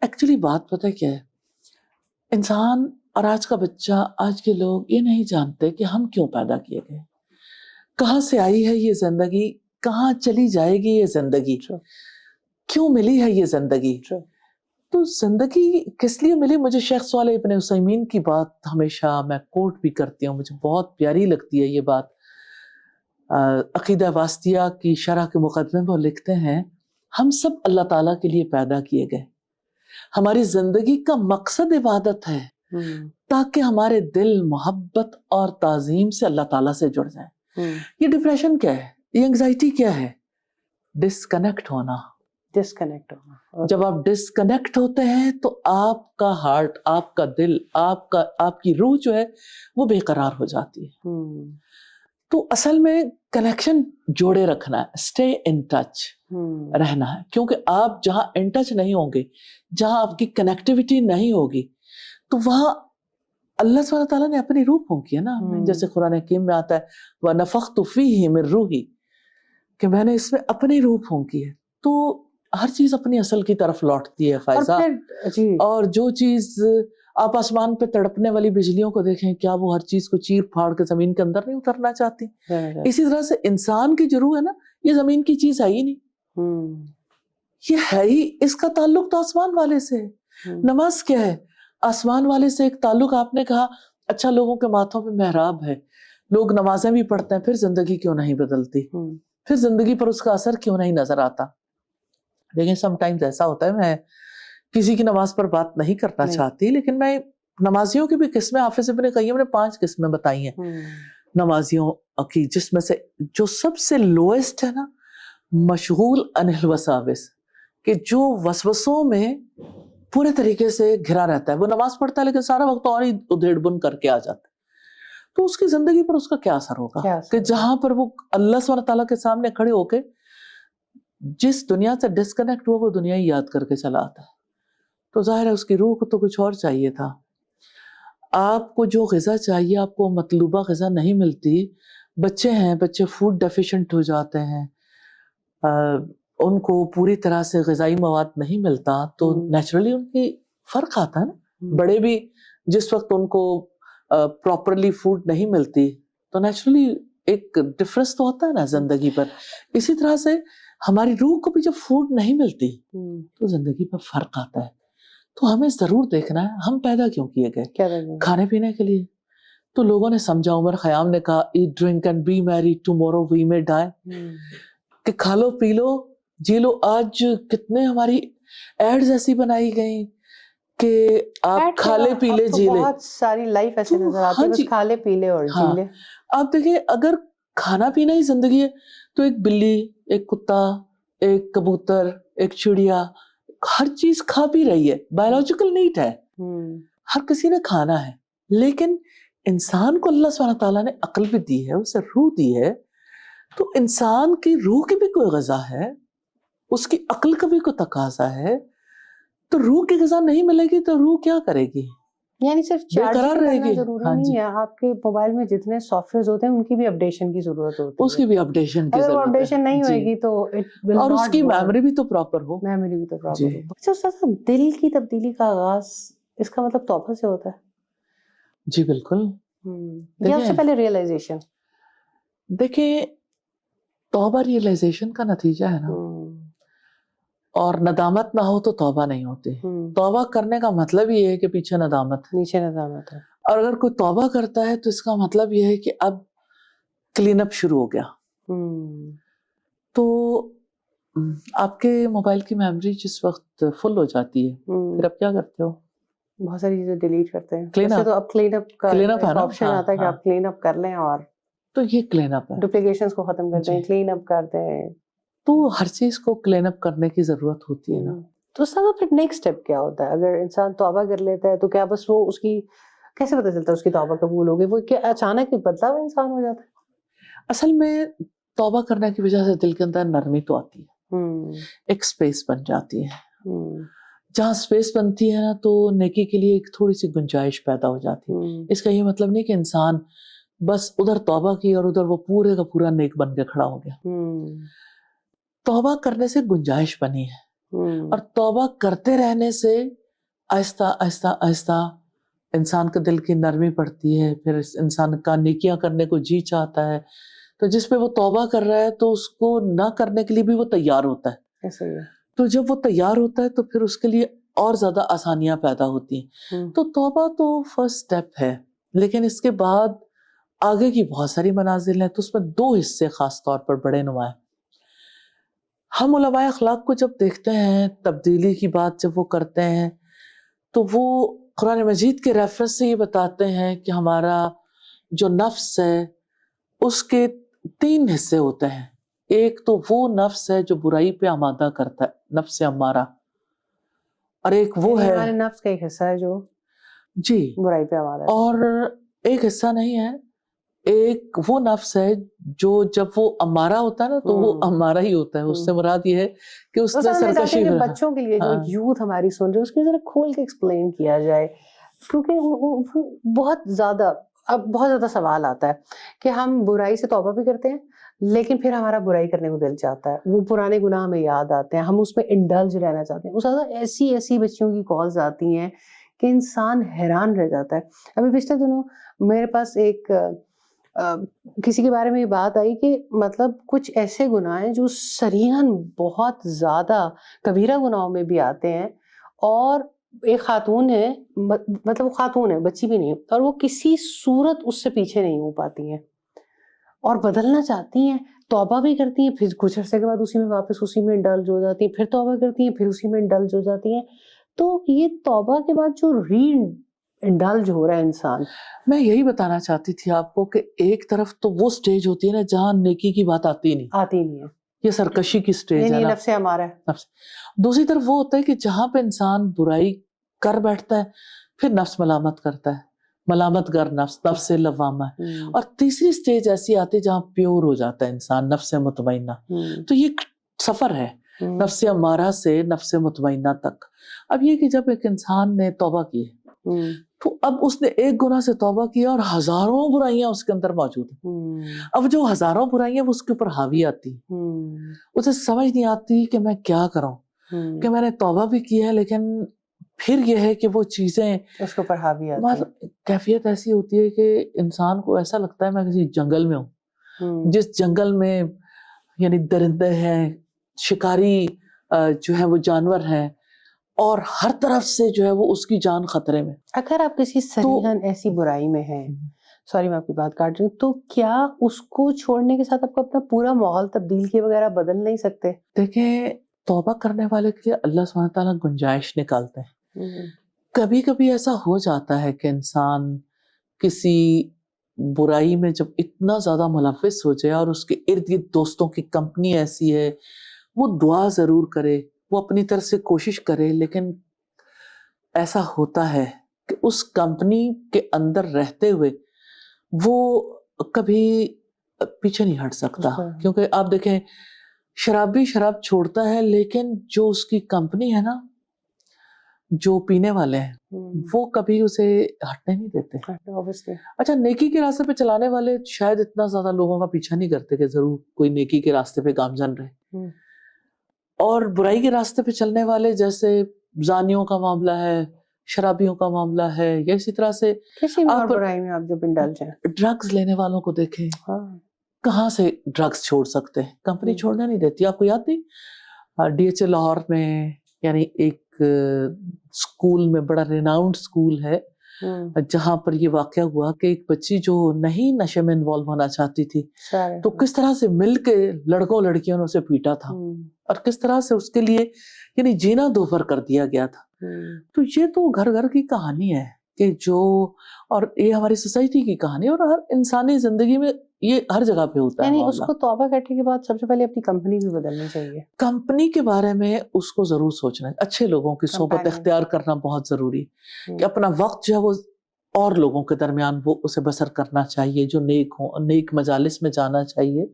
ایکچولی بات پتہ کیا ہے، انسان اور آج کا بچہ، آج کے لوگ یہ نہیں جانتے کہ ہم کیوں پیدا کیے گئے، کہاں سے آئی ہے یہ زندگی، کہاں چلی جائے گی یہ زندگی، کیوں ملی ہے یہ زندگی. تو زندگی کس لیے ملی؟ مجھے شیخ صالح ابن عثیمین کی بات ہمیشہ میں کوٹ بھی کرتی ہوں، مجھے بہت پیاری لگتی ہے یہ بات. عقیدہ واسطیہ کی شرح کے مقدمے میں وہ لکھتے ہیں، ہم سب اللہ تعالیٰ کے لیے پیدا کیے گئے، ہماری زندگی کا مقصد عبادت ہے تاکہ ہمارے دل محبت اور تعظیم سے اللہ تعالیٰ سے جڑ جائیں. یہ ڈپریشن کیا ہے، یہ انگزائٹی کیا ہے؟ ڈسکنیکٹ ہونا. جب آپ ڈسکنیکٹ ہوتے ہیں تو آپ کا ہارٹ، آپ کا دل، آپ کی روح جو ہے وہ بے قرار ہو جاتی ہے. تو اصل میں کنیکشن جوڑے رکھنا ہے، اسٹے ان ٹچ رہنا ہے، کیونکہ آپ جہاں ان ٹچ نہیں ہوں گے، جہاں آپ کی کنیکٹیوٹی نہیں ہوگی، تو وہاں اللہ سبحانہ تعالیٰ نے اپنی روح پھونکی ہے نا. جیسے قرآن حکیم میں آتا ہے وَنَفَخْتُ فِيهِ مِن رُوحِي، کہ میں نے اس میں اپنی روح پھونکی ہے. تو ہر چیز اپنی اصل کی طرف لوٹتی ہے فائزہ. اور جو چیز آپ آسمان پہ تڑپنے والی بجلیوں کو دیکھیں، کیا وہ ہر چیز کو چیر پھاڑ کے زمین کے اندر نہیں اترنا چاہتی؟ اسی طرح سے انسان کی جو روح ہے نا، یہ زمین کی چیز ہے ہی نہیں، یہ ہے ہی، اس کا تعلق تو آسمان والے سے ہے. نماز کیا ہے؟ آسمان والے سے ایک تعلق. آپ نے کہا اچھا لوگوں کے ماتھوں پہ محراب ہے، لوگ نمازیں بھی پڑھتے ہیں، پھر زندگی کیوں نہیں بدلتی، پھر زندگی پر اس کا اثر کیوں نہیں نظر آتا؟ لیکن سم ٹائمز ایسا ہوتا ہے، میں کسی کی نماز پر بات نہیں کرنا چاہتی، لیکن میں نمازیوں کی بھی قسمیں، حافظ ابن قیم نے 5 قسمیں بتائی ہیں نمازیوں کی، جس میں سے جو سب سے لوئسٹ ہے نا، مشغول عن الوساوس، کہ جو وسوسوں میں پورے طریقے سے گھرا رہتا ہے. وہ نماز پڑھتا ہے لیکن سارا وقت اور ہی ادھیڑ بن کر کے آ جاتا ہے. تو اس کی زندگی پر اس کا کیا اثر ہوگا کہ جہاں پر وہ اللہ سبحانہ تعالیٰ کے سامنے کھڑے ہو کے جس دنیا سے ڈسکنیکٹ ہوا، وہ دنیا ہی یاد کر کے چلا آتا ہے. تو ظاہر ہے اس کی روح کو تو کچھ اور چاہیے تھا. آپ کو جو غذا چاہیے، آپ کو مطلوبہ غذا نہیں ملتی. بچے ہیں، بچے فوڈ ڈیفیشنٹ ہو جاتے ہیں، ان کو پوری طرح سے غذائی مواد نہیں ملتا، تو نیچرلی ان کی فرق آتا ہے نا. بڑے بھی جس وقت ان کو پراپرلی فوڈ نہیں ملتی تو نیچرلی ایک ڈفرنس تو ہوتا ہے نا زندگی پر. اسی طرح سے ہماری روح کو بھی جب فوڈ نہیں ملتی تو زندگی پر فرق آتا ہے. تو ہمیں ضرور دیکھنا ہے ہم پیدا کیوں کیے گئے، کھانے پینے کے لیے. تو لوگوں نے سمجھا، عمر خیام نے کہا eat drink and be merry tomorrow we may die، کہ کھا لو پی لو جی لو. آج کتنے ہماری ایڈز ایسی بنائی گئی کہ آپ کھا لے پی لے جی لے. بہت ساری لائف ایسے نظر آتی ہے، بس کھا لے پی لے اور جی لے. آپ دیکھیں اگر کھانا پینا ہی زندگی ہے تو ایک بلی، ایک کتا، ایک کبوتر، ایک چڑیا، ہر چیز کھا پی رہی ہے، بایولوجیکل نیڈ ہے، ہر کسی نے کھانا ہے. لیکن انسان کو اللہ سبحانہ تعالیٰ نے عقل بھی دی ہے، اسے روح دی ہے، تو انسان کی روح کی بھی کوئی غذا ہے، اس کی عقل کا بھی کوئی تقاضا ہے. تو روح کی غذا نہیں ملے گی تو روح کیا کرے گی؟ یعنی صرف بےقرار چارجنگ رہے کرنا گی. ضروری ہاں نہیں جی, ہے، آپ کے موبائل میں جتنے سافٹ ویئر ہوتے ہیں ان کی بھی اپڈیشن کی ضرورت ہوتی اس ہے. کی بھی اپڈیشن کی اگر وہ ضرورت اپڈیشن نہیں ہے ہوئے جی, گی تو اٹ ول اور اس ناٹ کی ورک. میموری بھی تو پراپر ہو. میموری بھی تو پراپر جی. ہو. اچھا استاد صاحب، دل کی تبدیلی کا آغاز اس کا مطلب توبہ سے ہوتا ہے؟ جی بالکل. یا اس سے پہلے ریئلائزیشن؟ دیکھیں توبہ ریئلائزیشن کا نتیجہ ہے نا, اور ندامت نہ ہو تو توبہ نہیں ہوتی. توبہ کرنے کا مطلب یہ ہے کہ پیچھے ندامت ہے, نیچے ندامت ہے. اور اگر کوئی توبہ کرتا ہے تو اس کا مطلب یہ ہے کہ اب کلین اپ شروع ہو گیا. تو آپ کے موبائل کی میموری جس وقت فل ہو جاتی ہے پھر آپ کیا کرتے ہو؟ بہت ساری چیزیں ڈیلیٹ کرتے ہیں. Clean ویسے up. تو اب کلین اپ کا Clean up ہے نا؟ آپشن ہاں, آتا ہے کہ ہاں. آپ کلین اپ کر لیں اور تو یہ کلین اپ ہے. ڈپلیکیشنز کو ختم کرتے ہیں, جی. کلین اپ کرتے ہیں. تو ہر چیز کو کلین اپ کرنے کی ضرورت ہوتی ہے نا. تو اس کا پھر نیکسٹ اسٹیپ کیا ہوتا ہے؟ اگر انسان توبہ کر لیتا ہے تو کیا بس وہ اس کی کیسے پتہ چلتا ہے اس کی توبہ قبول ہو گئی؟ وہ کیا اچانک بدلا ہوا انسان ہو جاتا ہے؟ اصل میں توبہ کرنے کی وجہ سے دل کے اندر نرمی تو آتی ہے, ایک سپیس بن جاتی ہے. جہاں سپیس بنتی ہے نا تو نیکی کے لیے ایک تھوڑی سی گنجائش پیدا ہو جاتی ہے. اس کا یہ مطلب نہیں کہ انسان بس ادھر توبہ کی اور ادھر وہ پورے کا پورا نیک بن کے کھڑا ہو گیا. توبہ کرنے سے گنجائش بنی ہے, اور توبہ کرتے رہنے سے آہستہ آہستہ آہستہ انسان کے دل کی نرمی پڑتی ہے. پھر انسان کا نیکیاں کرنے کو جی چاہتا ہے, تو جس پہ وہ توبہ کر رہا ہے تو اس کو نہ کرنے کے لیے بھی وہ تیار ہوتا ہے. ایسا ہی ہے. تو جب وہ تیار ہوتا ہے تو پھر اس کے لیے اور زیادہ آسانیاں پیدا ہوتی ہیں. تو توبہ تو فرسٹ سٹیپ ہے, لیکن اس کے بعد آگے کی بہت ساری منازل ہیں. تو اس میں 2 حصے خاص طور پر بڑے نمایاں. ہم علماء اخلاق کو جب دیکھتے ہیں تبدیلی کی بات جب وہ کرتے ہیں تو وہ قرآن مجید کے ریفرنس سے یہ بتاتے ہیں کہ ہمارا جو نفس ہے اس کے 3 حصے ہوتے ہیں. ایک تو وہ نفس ہے جو برائی پہ آمادہ کرتا ہے, نفس امارہ, اور ایک وہ ہے ہمارے نفس کا ایک حصہ ہے جو جی برائی پہ آمادہ ہے. اور ایک حصہ نہیں ہے, ایک وہ نفس ہے جو جب وہ امارہ ہوتا ہے نا تو وہ امارہ ہی ہوتا ہے. اس سے مراد یہ ہے کہ اس نے سرکشی کہ بچوں کے لیے جو یوتھ ہماری سن رہے اس کے ذرا کھول کے ایکسپلین کیا جائے, کیونکہ بہت زیادہ سوال آتا ہے کہ ہم برائی سے توبہ بھی کرتے ہیں لیکن پھر ہمارا برائی کرنے کو دل چاہتا ہے, وہ پرانے گناہ ہمیں یاد آتے ہیں, ہم اس میں انڈلج رہنا چاہتے ہیں. اس زیادہ ایسی بچیوں کی کالز آتی ہیں کہ انسان حیران رہ جاتا ہے. ابھی پچھلے دنوں میرے پاس ایک کسی کے بارے میں یہ بات آئی کہ مطلب کچھ ایسے گناہ ہیں جو صریحاً بہت زیادہ کبیرہ گناہوں میں بھی آتے ہیں, اور ایک خاتون ہے, مطلب وہ خاتون ہے, بچی بھی نہیں, اور وہ کسی صورت اس سے پیچھے نہیں ہو پاتی ہیں اور بدلنا چاہتی ہیں, توبہ بھی کرتی ہیں, پھر کچھ عرصے کے بعد اسی میں واپس اسی میں انڈلج ہو جاتی ہیں, پھر توبہ کرتی ہیں, پھر اسی میں انڈلج ہو جاتی ہیں. تو یہ توبہ کے بعد جو ری انڈلج ہو رہا ہے انسان, میں یہی بتانا چاہتی تھی آپ کو کہ ایک طرف تو وہ سٹیج ہوتی ہے نا جہاں نیکی کی بات آتی نہیں ہے, یہ سرکشی کی سٹیج ہے نا, نفس ہمارا ہے. دوسری طرف وہ ہوتا ہے کہ جہاں پہ انسان برائی کر بیٹھتا ہے پھر نفس ملامت کرتا ہے, ملامت گر نفس سے لوامہ ہے. اور تیسری سٹیج ایسی آتی ہے جہاں پیور ہو جاتا ہے انسان, نفس مطمئنہ. تو یہ ایک سفر ہے نفس امارہ سے نفس مطمئنہ تک. اب یہ کہ جب ایک انسان نے توبہ کی تو اب اس نے ایک گناہ سے توبہ کیا اور ہزاروں برائیاں اس کے اندر موجود ہیں. اب جو ہزاروں برائیاں وہ اس کے اوپر حاوی آتی, اسے سمجھ نہیں آتی کہ میں کیا کروں, کہ میں نے توبہ بھی کی ہے لیکن پھر یہ ہے کہ وہ چیزیں اس کے اوپر حاوی آتی ہیں. کیفیت ایسی ہوتی ہے کہ انسان کو ایسا لگتا ہے میں کسی جنگل میں ہوں, جس جنگل میں یعنی درندے ہیں, شکاری جو ہے وہ جانور ہیں, اور ہر طرف سے جو ہے وہ اس کی جان خطرے میں. اگر آپ کسی صریحاً ایسی برائی میں ہیں, سوری میں آپ کی بات کاٹ رہی ہوں, تو کیا اس کو چھوڑنے کے ساتھ آپ کو اپنا پورا ماحول تبدیل کیے وغیرہ بدل نہیں سکتے؟ دیکھیں توبہ کرنے والے کے لیے اللہ سبحانہ تعالیٰ گنجائش نکالتے ہیں. کبھی کبھی ایسا ہو جاتا ہے کہ انسان کسی برائی میں جب اتنا زیادہ ملوث ہو جائے اور اس کے ارد گرد دوستوں کی کمپنی ایسی ہے, وہ دعا ضرور کرے, وہ اپنی طرف سے کوشش کرے, لیکن ایسا ہوتا ہے کہ اس کمپنی کے اندر رہتے ہوئے وہ کبھی پیچھے نہیں ہٹ سکتا. کیونکہ آپ دیکھیں شرابی شراب چھوڑتا ہے لیکن جو اس کی کمپنی ہے نا جو پینے والے ہیں وہ کبھی اسے ہٹنے نہیں دیتے. اچھا نیکی کے راستے پہ چلانے والے شاید اتنا زیادہ لوگوں کا پیچھا نہیں کرتے کہ ضرور کوئی نیکی کے راستے پہ گامزن رہے, اور برائی کے راستے پہ چلنے والے جیسے زانیوں کا معاملہ ہے, شرابیوں کا معاملہ ہے, یا اسی طرح سے کسی بھی برائی میں آپ جو انڈلج ہیں, ڈرگز لینے والوں کو دیکھیں کہاں سے ڈرگز چھوڑ سکتے ہیں, کمپنی چھوڑنا نہیں دیتی. آپ کو یاد نہیں ڈی ایچ اے لاہور میں یعنی ایک اسکول میں, بڑا ریناؤنڈ اسکول ہے, جہاں پر یہ واقعہ ہوا کہ ایک بچی جو نہیں نشے میں انوالو ہونا چاہتی تھی تو کس طرح سے مل کے لڑکوں لڑکیوں نے اسے پیٹا تھا, اور کس طرح سے اس کے لیے یعنی جینا دوپہر کر دیا گیا تھا. تو یہ تو گھر گھر کی کہانی ہے کہ جو, اور یہ ہماری سوسائٹی کی کہانی ہے, اور ہر انسانی زندگی میں یہ ہر جگہ پہ ہوتا ہے. یعنی اس کو توبہ کرنے کے بعد سب سے پہلے اپنی کمپنی بھی بدلنی چاہیے. کمپنی کے بارے میں اس کو ضرور سوچنا ہے, اچھے لوگوں کی صحبت اختیار کرنا بہت ضروری, کہ اپنا وقت جو ہے وہ اور لوگوں کے درمیان وہ اسے بسر کرنا چاہیے جو نیک ہوں, نیک مجالس میں جانا چاہیے.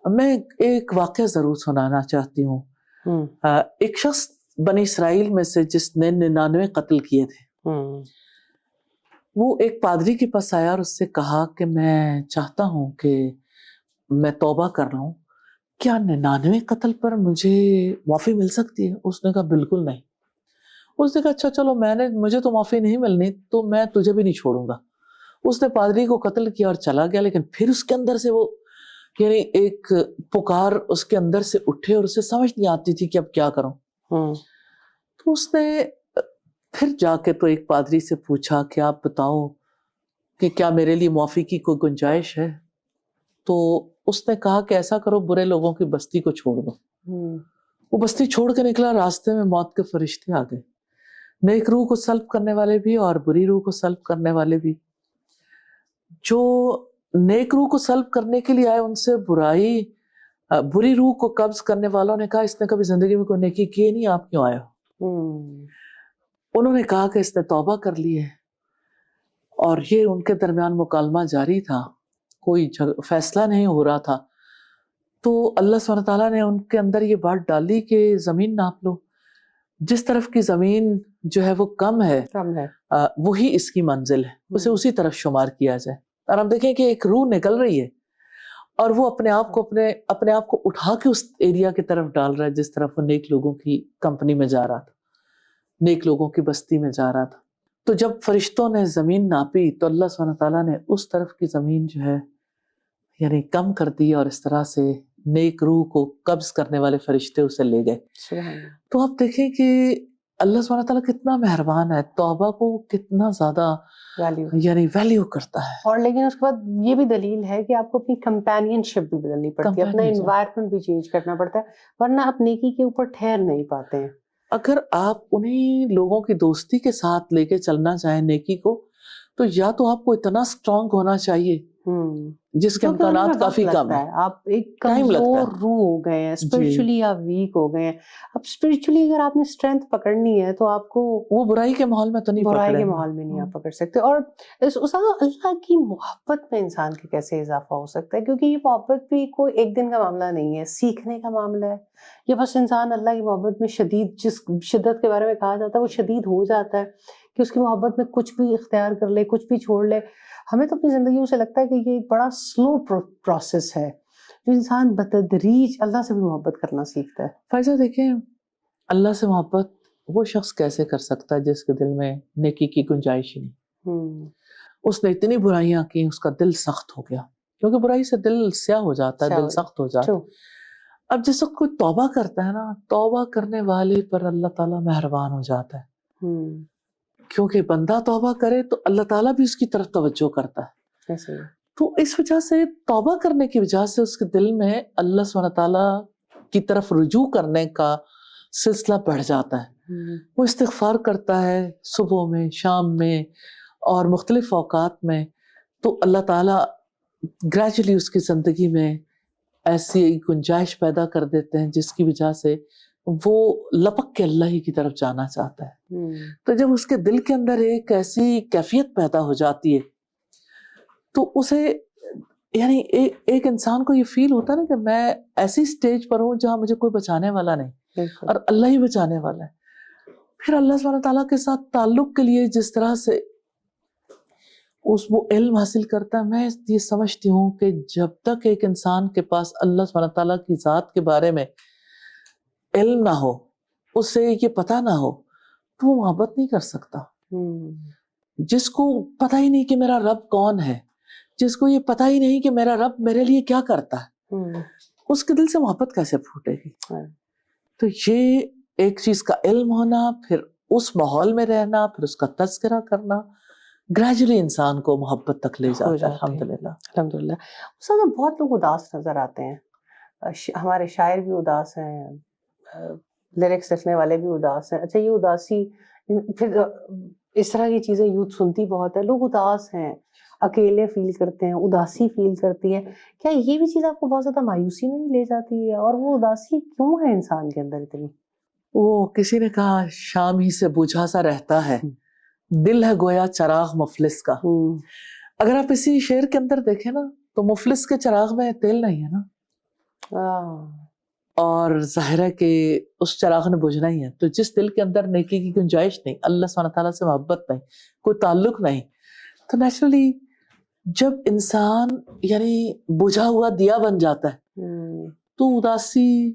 میں ایک واقعہ ضرور سنانا چاہتی ہوں. ایک شخص بنی اسرائیل میں سے جس نے 99 قتل کیے تھے, وہ ایک پادری کے پاس آیا اور اس سے کہا کہ میں چاہتا ہوں کہ میں توبہ کر لوں, کیا 99 قتل پر مجھے معافی مل سکتی ہے؟ اس نے کہا بالکل نہیں. اس نے کہا اچھا چلو مجھے تو معافی نہیں ملنی تو میں تجھے بھی نہیں چھوڑوں گا. اس نے پادری کو قتل کیا اور چلا گیا, لیکن پھر اس کے اندر سے وہ یعنی ایک پکار اس کے اندر سے اٹھے اور اسے سمجھ نہیں آتی تھی کہ اب کیا کروں. تو اس نے پھر جا کے تو ایک پادری سے پوچھا کہ آپ بتاؤ کہ کیا میرے لیے معافی کی کوئی گنجائش ہے؟ تو اس نے کہا کہ ایسا کرو, برے لوگوں کی بستی کو چھوڑ دو. وہ بستی چھوڑ کے نکلا, راستے میں موت کے فرشتے آ گئے, نیک روح کو سلب کرنے والے بھی اور بری روح کو سلب کرنے والے بھی. جو نیک روح کو سلب کرنے کے لیے آئے ان سے بری روح کو قبض کرنے والوں نے کہا اس نے کبھی زندگی میں کوئی نیکی کی نہیں, آپ کیوں آئے ہو؟ انہوں نے کہا کہ اس نے توبہ کر لی ہے, اور یہ ان کے درمیان مکالمہ جاری تھا, کوئی فیصلہ نہیں ہو رہا تھا. تو اللہ سبحانہ تعالیٰ نے ان کے اندر یہ بات ڈالی کہ زمین ناپ لو, جس طرف کی زمین جو ہے وہ کم ہے وہی اس کی منزل ہے, اسے اسی طرف شمار کیا جائے. اور ہم دیکھیں کہ ایک روح نکل رہی ہے اور وہ اپنے آپ کو اٹھا کے اس ایریا کی طرف ڈال رہا ہے جس طرف وہ نیک لوگوں کی کمپنی میں جا رہا تھا, نیک لوگوں کی بستی میں جا رہا تھا. تو جب فرشتوں نے زمین ناپی تو اللہ سبحانہ تعالیٰ نے اس طرف کی زمین جو ہے یعنی کم کر دی, اور اس طرح سے نیک روح کو قبض کرنے والے فرشتے اسے لے گئے. تو آپ دیکھیں کہ اللہ سبحانہ تعالیٰ کتنا مہربان ہے, توبہ کو کتنا زیادہ یعنی ویلیو کرتا ہے. اور لیکن اس کے بعد یہ بھی دلیل ہے کہ آپ کو اپنی کمپینین شپ بھی بدلنی پڑتی ہے, اپنا انوائرمنٹ بھی چینج کرنا پڑتا ہے, ورنہ آپ نیکی کے اوپر ٹھہر نہیں پاتے ہیں. اگر آپ انہیں لوگوں کی دوستی کے ساتھ لے کے چلنا چاہیں نیکی کو, تو یا تو آپ کو اتنا اسٹرانگ ہونا چاہیے جس کے امکانات کافی کم ہیں. آپ ایک کمزور روح ہو گئے ہیں, اسپرچولی آپ ویک ہو گئے ہیں. اب اسپرچولی اگر آپ نے اسٹرینتھ پکڑنی ہے تو آپ کو وہ برائی کے ماحول میں تو نہیں, برائی کے ماحول میں نہیں آپ پکڑ سکتے. اور اللہ کی محبت میں انسان کے کیسے اضافہ ہو سکتا ہے, کیونکہ یہ محبت بھی کوئی ایک دن کا معاملہ نہیں ہے, سیکھنے کا معاملہ ہے. یہ بس انسان اللہ کی محبت میں جس شدت کے بارے میں کہا جاتا ہے وہ شدید ہو جاتا ہے کہ اس کی محبت میں کچھ بھی اختیار کر لے, کچھ بھی چھوڑ لے. ہمیں تو اپنی زندگیوں سے لگتا ہے کہ یہ ایک بڑا سلو پروسیس ہے جو انسان بتدریج اللہ سے بھی محبت کرنا سیکھتا ہے. فائزہ دیکھیں, اللہ سے محبت وہ شخص کیسے کر سکتا ہے جس کے دل میں نیکی کی گنجائش ہی نہیں. اس نے اتنی برائیاں کی, اس کا دل سخت ہو گیا, کیونکہ برائی سے دل سیاہ ہو جاتا ہے, دل سخت ہو جاتا ہے. اب جس وقت کوئی توبہ کرتا ہے نا, توبہ کرنے والے پر اللہ تعالیٰ مہربان ہو جاتا ہے, کیونکہ بندہ توبہ کرے تو اللہ تعالیٰ بھی اس کی طرف توجہ کرتا ہے. تو اس وجہ سے توبہ کرنے کی وجہ سے اس کے دل میں اللہ سبحانہ تعالیٰ کی طرف رجوع کرنے کا سلسلہ بڑھ جاتا ہے. وہ استغفار کرتا ہے صبح میں, شام میں اور مختلف اوقات میں, تو اللہ تعالیٰ گریجولی اس کی زندگی میں ایسی گنجائش پیدا کر دیتے ہیں جس کی وجہ سے وہ لپک کے اللہ ہی کی طرف جانا چاہتا ہے. تو جب اس کے دل کے اندر ایک ایسی کیفیت پیدا ہو جاتی ہے تو اسے یعنی ایک انسان کو یہ فیل ہوتا ہے نا کہ میں ایسی سٹیج پر ہوں جہاں مجھے کوئی بچانے والا نہیں اور اللہ ہی بچانے والا ہے. پھر اللہ سبحانہ تعالیٰ کے ساتھ تعلق کے لیے جس طرح سے وہ علم حاصل کرتا ہے، میں یہ سمجھتی ہوں کہ جب تک ایک انسان کے پاس اللہ سبحانہ تعالیٰ کی ذات کے بارے میں علم نہ ہو، اسے یہ پتہ نہ ہو، تو وہ محبت نہیں کر سکتا۔ جس کو پتہ ہی نہیں کہ میرا رب کون ہے، جس کو یہ پتہ ہی نہیں کہ میرا رب میرے لیے کیا کرتا ہے، اس کے دل سے محبت کیسے پھوٹے گی؟ تو یہ ایک چیز کا علم ہونا، پھر اس ماحول میں رہنا، پھر اس کا تذکرہ کرنا، گریجولی انسان کو محبت تک لے جاتا ہے۔ الحمدللہ الحمدللہ۔ استاد بہت لوگ اداس نظر آتے ہیں، ہمارے شاعر بھی اداس ہیں، لیرکس لکھنے والے بھی اداس ہیں۔ اچھا، یہ اداسی پھر اس طرح کی چیزیں یوتھ سنتی بہت ہے، لوگ اداس ہیں، اکیلے فیل کرتے ہیں، اداسی فیل کرتی ہے، کیا یہ بھی چیز آپ کو بہت زیادہ مایوسی میں نہیں لے جاتی ہے؟ اور وہ اداسی کیوں ہے انسان کے اندر اتنی؟ وہ کسی نے کہا شام ہی سے بجھا سا رہتا ہے، دل ہے گویا چراغ مفلس کا۔ اگر آپ اسی شعر کے اندر دیکھیں نا تو مفلس کے چراغ میں تیل نہیں ہے نا، اور ظاہر ہے کہ اس چراغ نے بجھنا ہی ہے۔ تو جس دل کے اندر نیکی کی گنجائش نہیں، اللہ سبحانہ تعالیٰ سے محبت نہیں، کوئی تعلق نہیں، تو نیچرلی جب انسان یعنی بجھا ہوا دیا بن جاتا ہے تو اداسی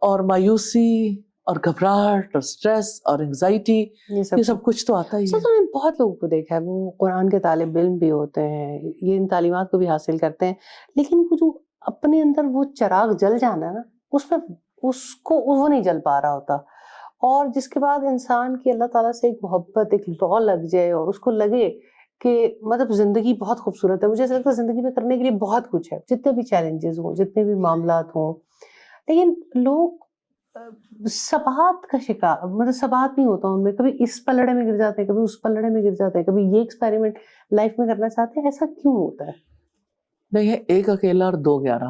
اور مایوسی اور گھبراہٹ اور سٹریس اور انگزائٹی، یہ سب کچھ تو آتا ہی ہے۔ میں بہت لوگوں کو دیکھا ہے، وہ قرآن کے طالب علم بھی ہوتے ہیں، یہ ان تعلیمات کو بھی حاصل کرتے ہیں، لیکن وہ جو اپنے اندر وہ چراغ جل جانا ہے نا، اس کو وہ نہیں جل پا رہا ہوتا، اور جس کے بعد انسان کی اللہ تعالیٰ سے ایک محبت، ایک لو لگ جائے اور اس کو لگے کہ مطلب زندگی بہت خوبصورت ہے۔ مجھے ایسا لگتا ہے زندگی میں کرنے کے لیے بہت کچھ ہے، جتنے بھی چیلنجز ہوں، جتنے بھی معاملات ہوں، لیکن لوگ ثبات کا شکار، مطلب ثبات نہیں ہوتا ان میں، کبھی اس پلڑے میں گر جاتے ہیں، کبھی اس پلڑے میں گر جاتے ہیں، کبھی یہ ایکسپیریمنٹ لائف میں کرنا چاہتے ہیں۔ ایسا کیوں ہوتا ہے؟ نہیں ہے، ایک اکیلا اور دو 11۔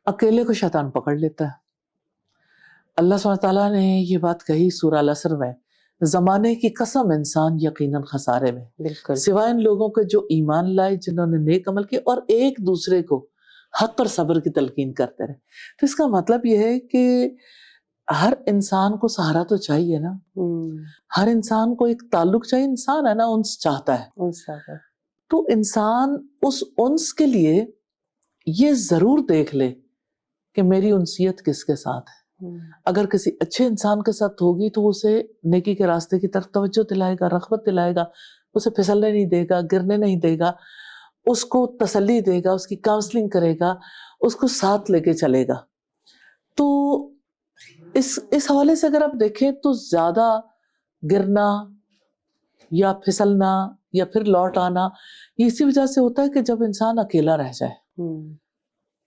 اکیلے کو شیطان پکڑ لیتا ہے۔ اللہ سبحانہ تعالیٰ نے یہ بات کہی سورہ العصر میں، زمانے کی قسم انسان یقیناً خسارے میں، بالکل، سوائے ان لوگوں کے جو ایمان لائے، جنہوں نے نیک عمل کیے اور ایک دوسرے کو حق اور صبر کی تلقین کرتے رہے۔ تو اس کا مطلب یہ ہے کہ ہر انسان کو سہارا تو چاہیے نا، ہر انسان کو ایک تعلق چاہیے، انسان ہے نا، انس چاہتا ہے، تو انسان اس انس کے لیے یہ ضرور دیکھ لے کہ میری انسیت کس کے ساتھ ہے۔ اگر کسی اچھے انسان کے ساتھ ہوگی تو اسے نیکی کے راستے کی طرف توجہ دلائے گا، رغبت دلائے گا، اسے پھسلنے نہیں دے گا، گرنے نہیں دے گا، اس کو تسلی دے گا، اس کی کاؤنسلنگ کرے گا، اس کو ساتھ لے کے چلے گا۔ تو اس حوالے سے اگر آپ دیکھیں تو زیادہ گرنا یا پھسلنا یا پھر لوٹ آنا یہ اسی وجہ سے ہوتا ہے کہ جب انسان اکیلا رہ جائے۔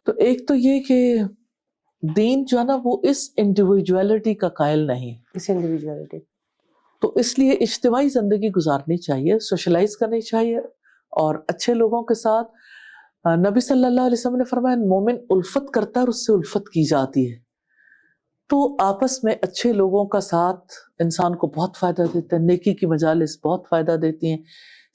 تو ایک تو یہ کہ دین جو ہے نا وہ اس انڈیویجویلٹی کا قائل نہیں، اس انڈیویجویلٹی، تو اس لیے اجتماعی زندگی گزارنی چاہیے، سوشلائز کرنی چاہیے اور اچھے لوگوں کے ساتھ۔ نبی صلی اللہ علیہ وسلم نے فرمایا مومن الفت کرتا ہے اور اس سے الفت کی جاتی ہے، تو آپس میں اچھے لوگوں کا ساتھ انسان کو بہت فائدہ دیتا ہے، نیکی کی مجالس بہت فائدہ دیتی ہیں،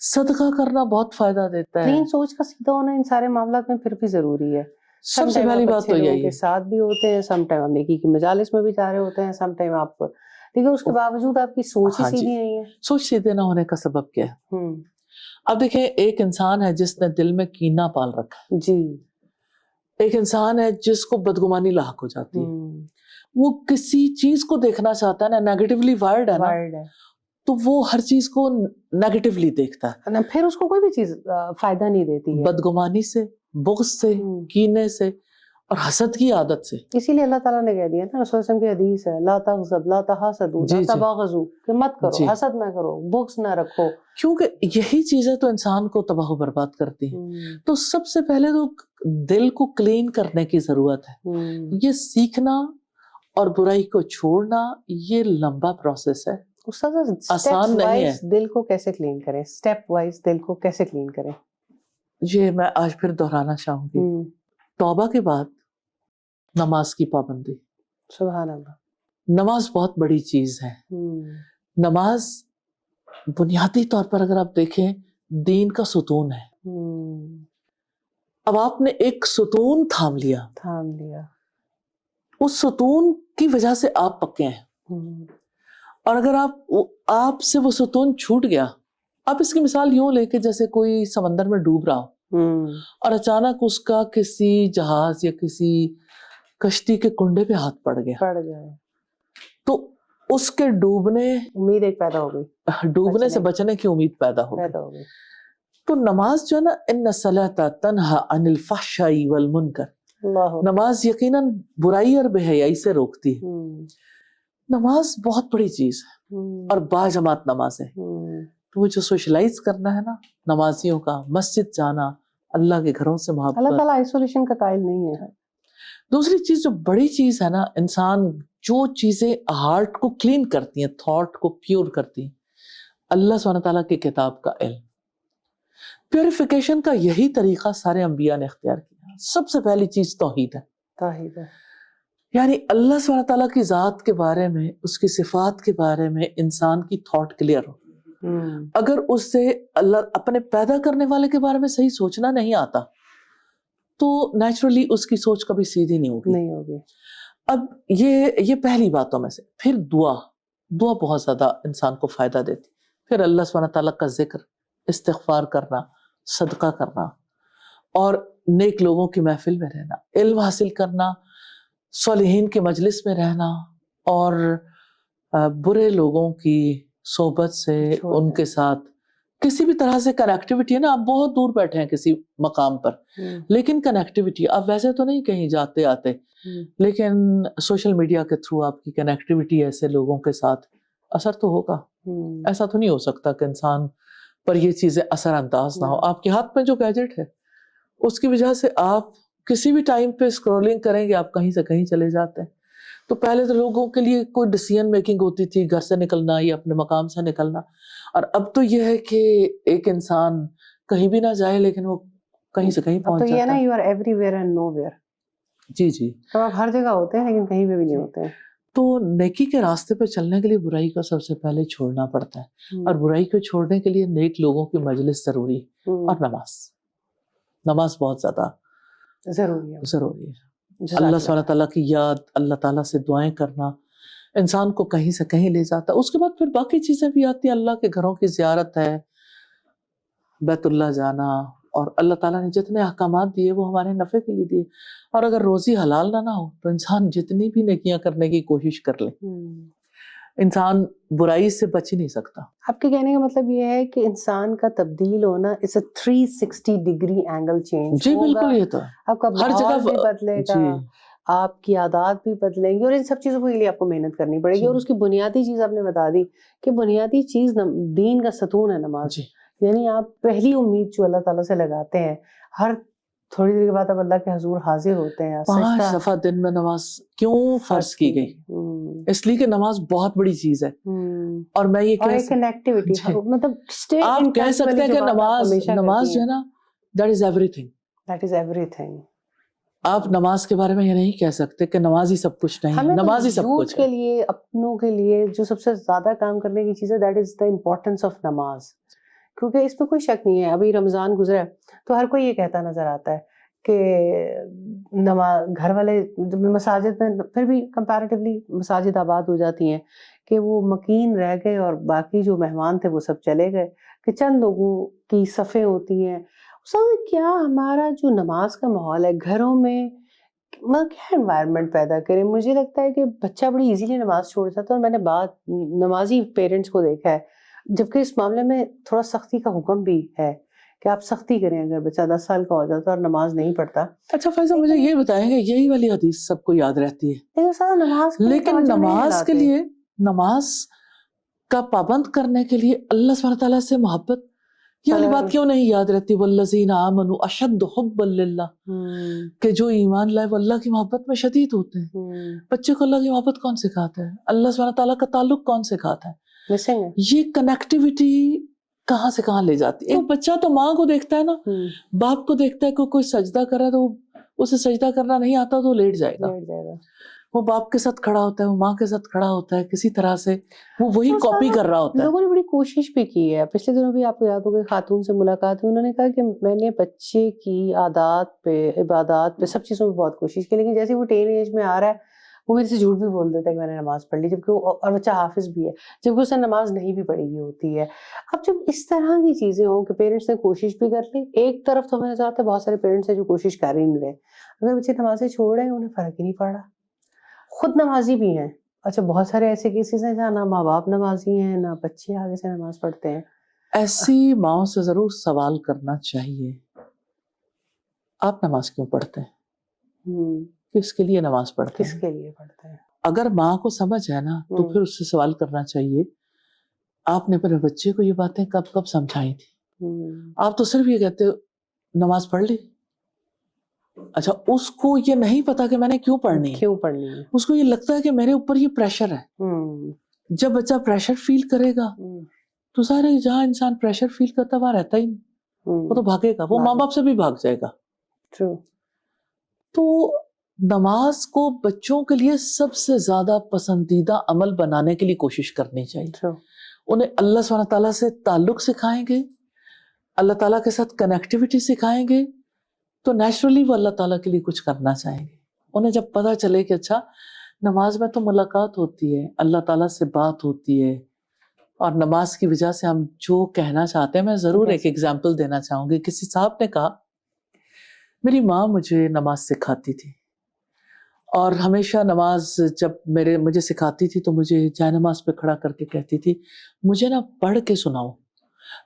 صدقہ کرنا بہت فائدہ دیتا ہے۔ کلین سوچ کا سیدھا ہونا ان سارے معاملات میں پھر بھی ضروری ہے۔ سب سے پہلی بات تو یہی کے ساتھ بھی ہوتے ہیں، سم ٹائم آپ نیکی کی مجالس میں بھی جا رہے ہوتے ہیں، سم ٹائم آپ، لیکن اس کے باوجود آپ کی سوچ ہی سیدھی نہیں ہے۔ سوچ سیدھے نہ ہونے کا سبب کیا ہے؟ اب دیکھیں، ایک انسان ہے جس نے دل میں کینہ پال رکھا ہے، جی، ایک انسان ہے جس کو بدگمانی لاحق ہو جاتی ہے، وہ کسی چیز کو دیکھنا چاہتا ہے نا، نیگیٹیولی وائرڈ ہے نا، تو وہ ہر چیز کو نیگیٹیولی دیکھتا ہے، پھر اس کو کوئی بھی چیز فائدہ نہیں دیتی ہے، بدگمانی سے، بغض سے، کینے سے اور حسد کی عادت سے۔ اسی لیے اللہ تعالیٰ نے کہہ دیا نا، رسول وسلم کی حدیث ہے، لا تغضب لا تحاسدوا لا تباغضوا، کہ مت کرو، حسد نہ کرو، بغض نہ رکھو، کیونکہ یہی چیزیں تو انسان کو تباہ و برباد کرتی ہیں۔ تو سب سے پہلے تو دل کو کلین کرنے کی ضرورت ہے، یہ سیکھنا اور برائی کو چھوڑنا یہ لمبا پروسیس ہے، آسان نہیں ہے۔ دل کو کیسے کلین کریں، سٹیپ وائز دل کو کیسے کلین کریں؟ یہ میں آج پھر دہرانا چاہوں گی، توبہ کے بعد نماز کی پابندی۔ سبحان اللہ، نماز بہت بڑی چیز ہے۔ نماز بنیادی طور پر اگر آپ دیکھیں دین کا ستون ہے۔ اب آپ نے ایک ستون تھام لیا، تھام لیا، اس ستون کی وجہ سے آپ پکے ہیں۔ اور اگر آپ سے وہ ستون چھوٹ گیا, آپ اس کی مثال یوں لے کے جیسے کوئی سمندر میں ڈوب رہا ہو اور اچانک اس کا کسی جہاز یا کسی کشتی کے کنڈے پہ ہاتھ پڑ گیا, تو اس کے امید ایک پیدا ہو گئی, ڈوبنے سے بچنے کی امید پیدا ہو گئی. تو نماز جو ہے نا, ان الصلاۃ تنہی عن الفحشاء والمنکر, نماز یقیناً برائی اور بے حیائی سے روکتی ہے. نماز بہت بڑی چیز ہے اور باجماعت نماز ہے. تو وہ جو سوشلائز کرنا ہے نا نمازیوں کا, مسجد جانا, اللہ کے گھروں سے محبت, اللہ تعالیٰ آئسولیشن کا قائل نہیں ہے. دوسری چیز جو بڑی چیز ہے نا, انسان جو چیزیں ہارٹ کو کلین کرتی ہیں, تھاٹ کو پیور کرتی ہیں, اللہ سبحانہ تعالیٰ کی کتاب کا علم. پیوریفیکیشن کا یہی طریقہ سارے انبیاء نے اختیار کیا. سب سے پہلی چیز توحید ہے. توحید ہے یعنی اللہ سبحانہ تعالیٰ کی ذات کے بارے میں, اس کی صفات کے بارے میں انسان کی تھاٹ کلیئر ہو. اگر اس سے اللہ اپنے پیدا کرنے والے کے بارے میں صحیح سوچنا نہیں آتا تو نیچرلی اس کی سوچ کبھی سیدھی نہیں ہوگی. اب یہ پہلی باتوں میں سے. پھر دعا بہت زیادہ انسان کو فائدہ دیتی. پھر اللہ سبحانہ تعالیٰ کا ذکر, استغفار کرنا, صدقہ کرنا, اور نیک لوگوں کی محفل میں رہنا, علم حاصل کرنا, صالحین کے مجلس میں رہنا, اور برے لوگوں کی صحبت سے ان کے ساتھ کسی بھی طرح سے کنیکٹیوٹی ہے نا. آپ بہت دور بیٹھے ہیں کسی مقام پر, لیکن کنیکٹیوٹی, آپ ویسے تو نہیں کہیں جاتے آتے, لیکن سوشل میڈیا کے تھرو آپ کی کنیکٹیوٹی ایسے لوگوں کے ساتھ اثر تو ہوگا. ایسا تو نہیں ہو سکتا کہ انسان پر یہ چیزیں اثر انداز نہ ہو. آپ کے ہاتھ میں جو گیجٹ ہے اس کی وجہ سے آپ کسی بھی ٹائم پہ اسکرولنگ کریں گے, آپ کہیں سے کہیں چلے جاتے ہیں. تو پہلے تو لوگوں کے لیے کوئی ڈیسیژن میکنگ ہوتی تھی, گھر سے نکلنا یا اپنے مقام سے نکلنا, اور اب تو یہ ہے کہ ایک انسان کہیں بھی نہ جائے لیکن وہ کہیں سے کہیں پہنچ جاتا ہے. You are everywhere and nowhere. جی آپ ہر جگہ ہوتے ہیں لیکن کہیں پہ بھی نہیں ہوتے ہیں. تو نیکی کے راستے پہ چلنے کے لیے برائی کو سب سے پہلے چھوڑنا پڑتا ہے, اور برائی کو چھوڑنے کے لیے نیک لوگوں کی مجلس ضروری ہے, اور نماز بہت زیادہ ضروری ہے. اللہ سبحانہ تعالیٰ کی یاد, اللہ تعالیٰ سے دعائیں کرنا انسان کو کہیں سے کہیں لے جاتا ہے. اس کے بعد پھر باقی چیزیں بھی آتی ہیں. اللہ کے گھروں کی زیارت ہے, بیت اللہ جانا, اور اللہ تعالیٰ نے جتنے احکامات دیے وہ ہمارے نفع کے لیے دیے. اور اگر روزی حلال نہ ہو تو انسان جتنی بھی نیکیاں کرنے کی کوشش کر لے, انسان برائی سے بچ ہی نہیں سکتا. آپ کے کہنے کا مطلب یہ ہے کہ انسان کا تبدیل ہونا اس اے 360 ڈگری اینگل چینج. جی بالکل, یہ تو آپ کا ہر جگہ بھی بدلے گا, آپ کی عادات بھی بدلیں گی, اور ان سب چیزوں کے لیے آپ کو محنت کرنی پڑے گی. اور اس کی بنیادی چیز آپ نے بتا دی کہ بنیادی چیز دین کا ستون ہے نماز. یعنی آپ پہلی امید جو اللہ تعالیٰ سے لگاتے ہیں, ہر تھوڑی دیر کے بعد آپ اللہ کے حضور حاضر ہوتے ہیں. 5 دفعہ دن میں نماز کیوں فرض کی گئی؟ اس لیے کہ نماز بہت بڑی چیز ہے. اور میں یہ کنیکٹیوٹی, مطلب آپ کہہ سکتے ہیں کہ نماز جو ہے نا, دیٹ از ایوری تھنگ. آپ نماز کے بارے میں یہ نہیں کہہ سکتے کہ نماز ہی سب کچھ نہیں, نماز ہی سب کچھ کے لیے, اپنوں کے لیے جو سب سے زیادہ کام کرنے کی چیز ہے, that is the importance of نماز. کیونکہ اس میں کوئی شک نہیں ہے, ابھی رمضان گزرا تو ہر کوئی یہ کہتا نظر آتا ہے کہ نماز گھر والے مساجد میں, پھر بھی کمپیریٹیولی مساجد آباد ہو جاتی ہیں, کہ وہ مکین رہ گئے اور باقی جو مہمان تھے وہ سب چلے گئے, کہ چند لوگوں کی صفیں ہوتی ہیں. کیا ہمارا جو نماز کا ماحول ہے گھروں میں, کیا انوائرمنٹ پیدا کرے. مجھے لگتا ہے کہ بچہ بڑی ایزیلی نماز چھوڑ جاتا ہے, اور میں نے نمازی پیرنٹس کو دیکھا ہے, جبکہ اس معاملے میں تھوڑا سختی کا حکم بھی ہے کہ آپ سختی کریں اگر بچہ 10 سال کا ہو جاتا ہے اور نماز نہیں پڑھتا. اچھا فائزہ, مجھے یہ بتائیں گے, یہی والی حدیث سب کو یاد رہتی ہے, لیکن نماز کے لیے, نماز کا پابند کرنے کے لیے اللہ سبحانہ تعالیٰ سے محبت, یہ والی بات کیوں نہیں یاد رہتی؟ والذین آمنوا اشد حبا للہ, کہ جو ایمان لائے وہ اللہ کی محبت میں شدید ہوتے ہیں. بچے کو اللہ کی محبت کون سکھاتا ہے؟ اللہ سبحانہ تعالیٰ کا تعلق کون سکھاتا ہے؟ یہ کنیکٹیوٹی کہاں سے کہاں لے جاتی ہے. تو بچہ تو ماں کو دیکھتا ہے نا, باپ کو دیکھتا ہے کہ کوئی سجدہ کر رہا ہے تو اسے سجدہ کرنا نہیں آتا تو لیٹ جائے گا. وہ باپ کے ساتھ کھڑا ہوتا ہے, وہ ماں کے ساتھ کھڑا ہوتا ہے, کسی طرح سے وہ وہی کاپی کر رہا ہوتا ہے. لوگوں نے بڑی کوشش بھی کی ہے. پچھلے دنوں بھی آپ کو یاد ہوگا خاتون سے ملاقات ہوئی, انہوں نے کہا کہ میں نے بچے کی عادات پہ, عبادات پہ, سب چیزوں پہ بہت کوشش کی, لیکن جیسے وہ ٹین ایج میں آ رہا ہے وہ میرے سے جھوٹ بھی بول دیتا ہے کہ میں نے نماز پڑھ لی، جبکہ وہ، اور بچہ حافظ بھی ہے، جبکہ اس نے نماز نہیں بھی پڑھی ہوئی ہوتی ہے. اب جب اس طرح کی چیزیں ہوں کہ پیرنٹس نے کوشش بھی کر لی، ایک طرف تو میرے ساتھ بہت سارے پیرنٹس ہیں جو کوشش کر ہی نہیں رہے، اگر بچے نمازیں چھوڑ رہے ہیں انہیں فرق ہی نہیں پڑ رہا، خود نمازی بھی ہیں. اچھا، بہت سارے ایسے کیسز ہیں جہاں نہ ماں باپ نمازی ہیں نہ بچے آگے سے نماز پڑھتے ہیں. ایسی ماؤں سے ضرور سوال کرنا چاہیے، آپ نماز کیوں پڑھتے ہیں؟ کس کے لیے نماز پڑھتے کس ہیں؟ کے لیے پڑھتے ہیں؟ اگر ماں کو سمجھ ہے نا تو پھر اس سے سوال کرنا چاہیے، آپ نے اپنے بچے کو یہ باتیں کب کب سمجھائی تھی؟ آپ تو صرف یہ کہتے ہو نماز پڑھ لی. اچھا، اس کو یہ نہیں پتا کہ میں نے کیوں پڑھنی ہے، اس کو یہ لگتا ہے کہ میرے اوپر یہ پریشر ہے. جب بچہ پریشر فیل کرے گا تو سارے جہاں انسان پریشر فیل کرتا ہے وہاں رہتا ہی نہیں، وہ تو بھاگے گا، وہ ماں باپ سے بھی بھاگ جائے گا. تو نماز کو بچوں کے لیے سب سے زیادہ پسندیدہ عمل بنانے کے لیے کوشش کرنی چاہیے. انہیں اللہ سبحانہ تعالیٰ سے تعلق سکھائیں گے، اللہ تعالیٰ کے ساتھ کنیکٹیوٹی سکھائیں گے تو نیچرلی وہ اللہ تعالیٰ کے لیے کچھ کرنا چاہیں گے. انہیں جب پتہ چلے کہ اچھا نماز میں تو ملاقات ہوتی ہے، اللہ تعالیٰ سے بات ہوتی ہے، اور نماز کی وجہ سے ہم جو کہنا چاہتے ہیں، میں ضرور ایک ایگزامپل دینا چاہوں گی. کسی صاحب نے کہا میری ماں مجھے نماز سکھاتی تھی، اور ہمیشہ نماز جب مجھے سکھاتی تھی تو مجھے جائے نماز پہ کھڑا کر کے کہتی تھی مجھے نا پڑھ کے سناؤ.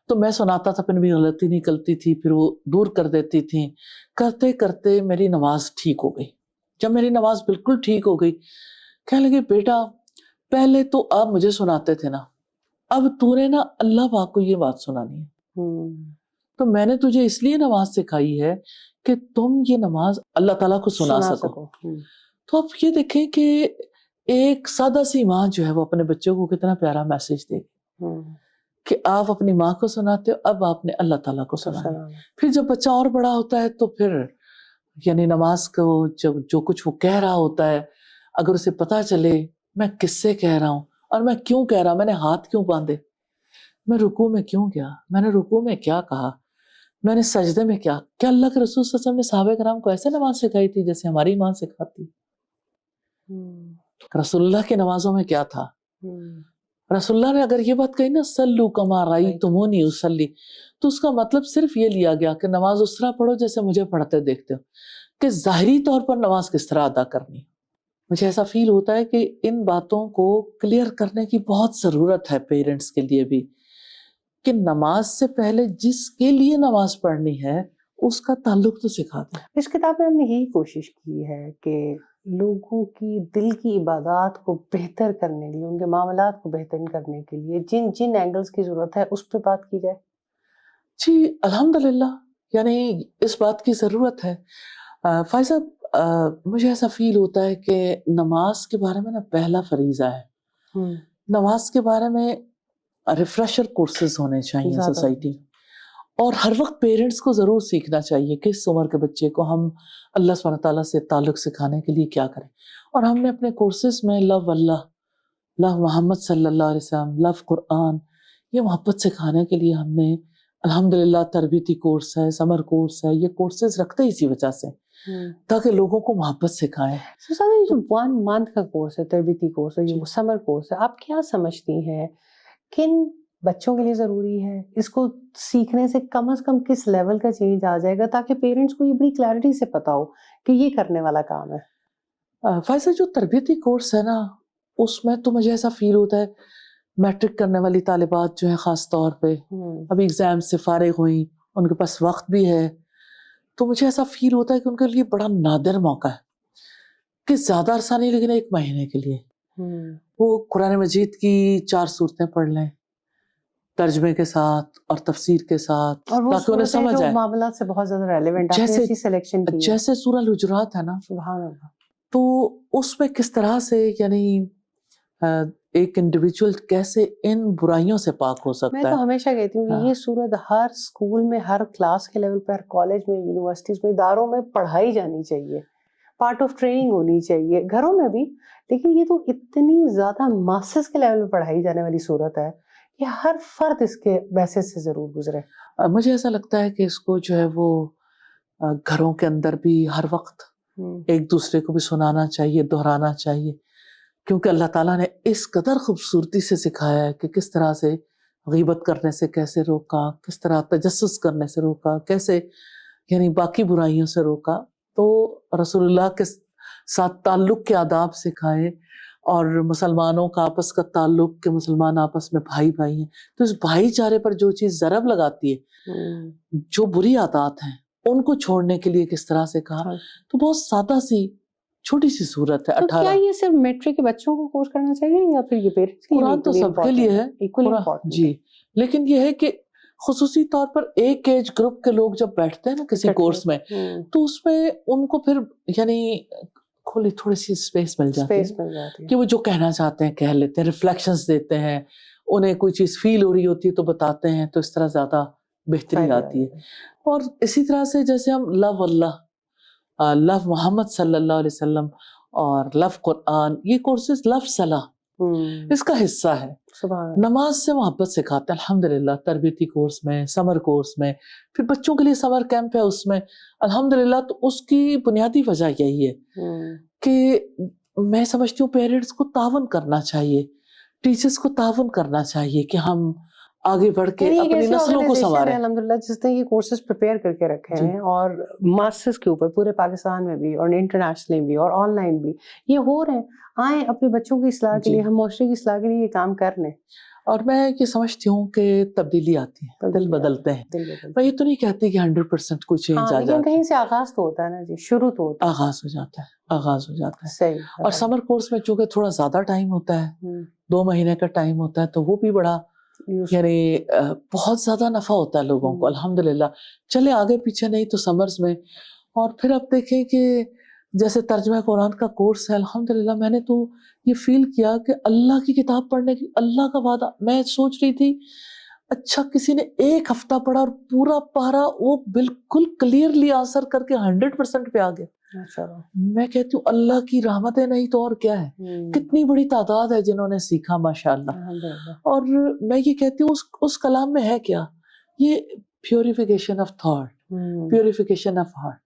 تو میں سناتا تھا، پھر میری غلطی نکلتی تھی، پھر وہ دور کر دیتی تھیں. کرتے کرتے میری نماز ٹھیک ہو گئی. جب میری نماز بالکل ٹھیک ہو گئی، کہنے لگے بیٹا پہلے تو آپ مجھے سناتے تھے نا، اب تو نے نا اللہ پاک کو یہ بات سنانی ہے. تو میں نے تجھے اس لیے نماز سکھائی ہے کہ تم یہ نماز اللہ تعالیٰ کو سنا سکو. تو آپ یہ دیکھیں کہ ایک سادہ سی ماں جو ہے وہ اپنے بچوں کو کتنا پیارا میسج دے گی کہ آپ اپنی ماں کو سناتے ہو، اب آپ نے اللہ تعالیٰ کو سنانا. پھر جب بچہ اور بڑا ہوتا ہے تو پھر یعنی نماز کو جو کچھ وہ کہہ رہا ہوتا ہے، اگر اسے پتا چلے میں کس سے کہہ رہا ہوں اور میں کیوں کہہ رہا ہوں، میں نے ہاتھ کیوں باندھے، میں رکوع میں کیوں گیا، میں نے رکوع میں کیا کہا، میں نے سجدے میں کیا اللہ کے رسول صلی اللہ علیہ وسلم نے صحابہ کرام کو ایسے نماز سکھائی تھی جیسے ہماری ماں سکھاتی. رسول اللہ کی نمازوں میں کیا تھا؟ رسول اللہ نے اگر یہ بات کہی نا سلو کما رأیتمونی اصلی، تو اس کا مطلب صرف یہ لیا گیا کہ نماز اس طرح پڑھو جیسے مجھے پڑھتے دیکھتے ہو، کہ ظاہری طور پر نماز کس طرح ادا کرنی. مجھے ایسا فیل ہوتا ہے کہ ان باتوں کو کلیئر کرنے کی بہت ضرورت ہے پیرنٹس کے لیے بھی، کہ نماز سے پہلے جس کے لیے نماز پڑھنی ہے اس کا تعلق تو سکھا دیں. اس کتاب میں ہم نے یہی کوشش کی ہے کہ لوگوں کی دل کی عبادات کو بہتر کرنے کے لیے، ان کے معاملات کو بہتر کرنے کے لیے جن جن اینگلز کی ضرورت ہے اس پہ بات کی جائے. جی الحمدللہ، یعنی اس بات کی ضرورت ہے. فائز صاحب، مجھے ایسا فیل ہوتا ہے کہ نماز کے بارے میں نا پہلا فریضہ ہے، نماز کے بارے میں ریفریشر کورسز ہونے چاہیے سوسائٹی میں، اور ہر وقت پیرنٹس کو ضرور سیکھنا چاہیے کہ اس عمر کے بچے کو ہم اللہ سبحانہ تعالیٰ سے تعلق سکھانے کے لیے کیا کریں. اور ہم نے اپنے کورسز میں لو اللہ، لو محمد صلی اللہ علیہ وسلم، لو قرآن، یہ محبت سکھانے کے لیے ہم نے الحمدللہ تربیتی کورس ہے، سمر کورس ہے، یہ کورسز رکھتے اسی وجہ سے تاکہ لوگوں کو محبت سکھائیں. یہ جو 1 month کا کورس ہے، تربیتی کورس ہے، یہ سمر کورس ہے، آپ کیا سمجھتی ہیں کن بچوں کے لیے ضروری ہے؟ اس کو سیکھنے سے کم از کم کس لیول کا چینج آ جائے گا تاکہ پیرنٹس کو یہ بڑی کلیئرٹی سے پتا ہو کہ یہ کرنے والا کام ہے؟ فائزہ، جو تربیتی کورس ہے نا اس میں تو مجھے ایسا فیل ہوتا ہے میٹرک کرنے والی طالبات جو ہیں خاص طور پہ ابھی ایگزام سے فارغ ہوئیں، ان کے پاس وقت بھی ہے، تو مجھے ایسا فیل ہوتا ہے کہ ان کے لیے بڑا نادر موقع ہے کہ زیادہ عرصہ نہیں لیکن 1 مہینے کے لیے وہ قرآن مجید کی 4 سورتیں پڑھ لیں ترجمے کے ساتھ اور تفسیر کے ساتھ، اور وہ تاکہ انہیں سمجھ آئے. معاملات سے بہت زیادہ ریلیونٹ ہے، سلیکشن کی جیسے سورہ الحجرات ہے نا، سبحان اللہ، تو اس میں کس طرح سے یعنی ایک انڈیویجول کیسے ان برائیوں سے پاک ہو سکتا ہے. میں تو ہمیشہ کہتی ہوں کہ یہ صورت ہر اسکول میں، ہر کلاس کے لیول پہ، ہر کالج میں، یونیورسٹیز میں، اداروں میں پڑھائی جانی چاہیے، پارٹ آف ٹریننگ ہونی چاہیے، گھروں میں بھی. لیکن یہ تو اتنی زیادہ ماسز کے لیول پہ پڑھائی جانے والی صورت ہے کہ ہر فرد اس کے بیسس سے ضرور گزرے. مجھے ایسا لگتا ہے کہ اس کو جو ہے وہ گھروں کے اندر بھی ہر وقت ایک دوسرے کو بھی سنانا چاہیے, دہرانا چاہیے, کیونکہ اللہ تعالیٰ نے اس قدر خوبصورتی سے سکھایا ہے کہ کس طرح سے غیبت کرنے سے کیسے روکا, کس طرح تجسس کرنے سے روکا, کیسے یعنی باقی برائیوں سے روکا. تو رسول اللہ کے ساتھ تعلق کے آداب سکھائے, اور مسلمانوں کا آپس کا تعلق کہ مسلمان آپس میں بھائی بھائی ہیں, تو اس بھائی چارے پر جو چیز ضرب لگاتی ہے, جو بری عادات ہیں ان کو چھوڑنے کے لیے کس طرح سے کہا. تو بہت سادہ سی چھوٹی سی صورت ہے. تو کیا یہ صرف میٹرک کے بچوں کو کورس کرنا چاہیے یا پھر یہ پیرنٹس کے لیے؟ قرآن تو سب کے لیے ہے جی, لیکن یہ ہے کہ خصوصی طور پر ایک ایج گروپ کے لوگ جب بیٹھتے ہیں نا کسی کورس میں, تو اس میں ان کو پھر یعنی کھلی تھوڑی سی اسپیس مل جاتی ہے کہ وہ جو کہنا چاہتے ہیں کہہ لیتے ہیں, ریفلیکشنز دیتے ہیں, انہیں کوئی چیز فیل ہو رہی ہوتی ہے تو بتاتے ہیں, تو اس طرح زیادہ بہتری آتی ہے. اور اسی طرح سے جیسے ہم لو اللہ, لو محمد صلی اللہ علیہ وسلم اور لو قرآن, یہ کورسز لو صلاح اس کا حصہ ہے. نماز سے محبت سکھاتے ہیں الحمدللہ, تربیتی کورس میں, سمر کورس میں, پھر بچوں کے لیے سمر کیمپ ہے اس میں الحمدللہ. تو اس کی بنیادی وجہ یہی ہے کہ میں سمجھتی ہوں پیرنٹس کو تعاون کرنا چاہیے, ٹیچرز کو تعاون کرنا چاہیے کہ ہم آگے بڑھ کے اپنی نسلوں کو سنواریں. الحمدللہ جس نے یہ کورسز پریپیئر کر کے رکھے ہیں اور ماسٹرز کے اوپر پورے پاکستان میں بھی اور انٹرنیشنلی بھی اور آن لائن بھی یہ ہو رہے ہیں, آئیں اپنے بچوں کی اصلاح کے لیے, ہم معاشرے کی اصلاح کے لیے یہ کام کر لیں. اور میں یہ سمجھتی ہوں کہ تبدیلی آتی ہے, دل بدلتے ہیں. میں یہ تو نہیں کہتی کہ 100% کوئی چینج آ جاتا ہے, کہیں سے آغاز تو ہوتا ہے نا جی, شروع تو ہوتا ہے, آغاز ہو جاتا ہے, آغاز ہو جاتا ہے. صحیح. اور سمر کورس میں چونکہ تھوڑا زیادہ ٹائم ہوتا ہے, 2 مہینے کا ٹائم ہوتا ہے, تو وہ بھی بڑا یعنی بہت زیادہ نفع ہوتا ہے لوگوں کو الحمدللہ. چلے آگے پیچھے نہیں تو سمرز میں. اور پھر اب دیکھیں کہ جیسے ترجمہ قرآن کا کورس ہے الحمدللہ, میں نے تو یہ فیل کیا کہ اللہ کی کتاب پڑھنے کی اللہ کا وعدہ. میں سوچ رہی تھی اچھا کسی نے 1 ہفتہ پڑھا اور پورا پارا وہ بالکل کلیئرلی آنسر کر کے 100% پہ آ گیا. میں کہتی ہوں اللہ کی رحمتیں نہیں تو اور کیا ہے, کتنی بڑی تعداد ہے جنہوں نے سیکھا ماشاءاللہ. اور میں یہ کہتی ہوں اس کلام میں ہے کیا, یہ purification of thought, purification of heart,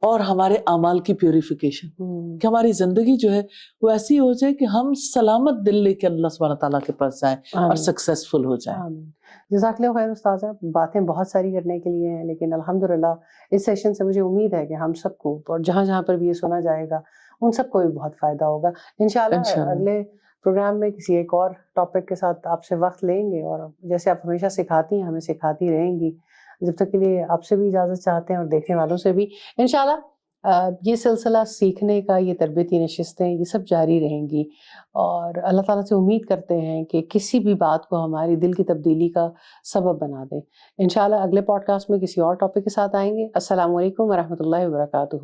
اور ہمارے اعمال کی پیوریفیکیشن, کہ ہماری زندگی جو ہے وہ ایسی ہو جائے کہ ہم سلامت دل لے کے اللہ سبحانہ تعالیٰ کے پاس جائیں اور سکسیسفل ہو جائیں. جزاک اللہ خیر استاذہ, باتیں بہت ساری کرنے کے لیے ہیں, لیکن الحمدللہ اس سیشن سے مجھے امید ہے کہ ہم سب کو اور جہاں جہاں پر بھی یہ سنا جائے گا ان سب کو بھی بہت فائدہ ہوگا انشاءاللہ. اگلے پروگرام میں کسی ایک اور ٹاپک کے ساتھ آپ سے وقت لیں گے, اور جیسے آپ ہمیشہ سکھاتی ہیں ہمیں سکھاتی رہیں گی. جب تک کے لیے آپ سے بھی اجازت چاہتے ہیں اور دیکھنے والوں سے بھی انشاءاللہ یہ سلسلہ سیکھنے کا, یہ تربیتی نشستیں یہ سب جاری رہیں گی, اور اللہ تعالیٰ سے امید کرتے ہیں کہ کسی بھی بات کو ہماری دل کی تبدیلی کا سبب بنا دیں. انشاءاللہ اگلے پوڈ کاسٹ میں کسی اور ٹاپک کے ساتھ آئیں گے. السلام علیکم ورحمۃ اللہ وبرکاتہ.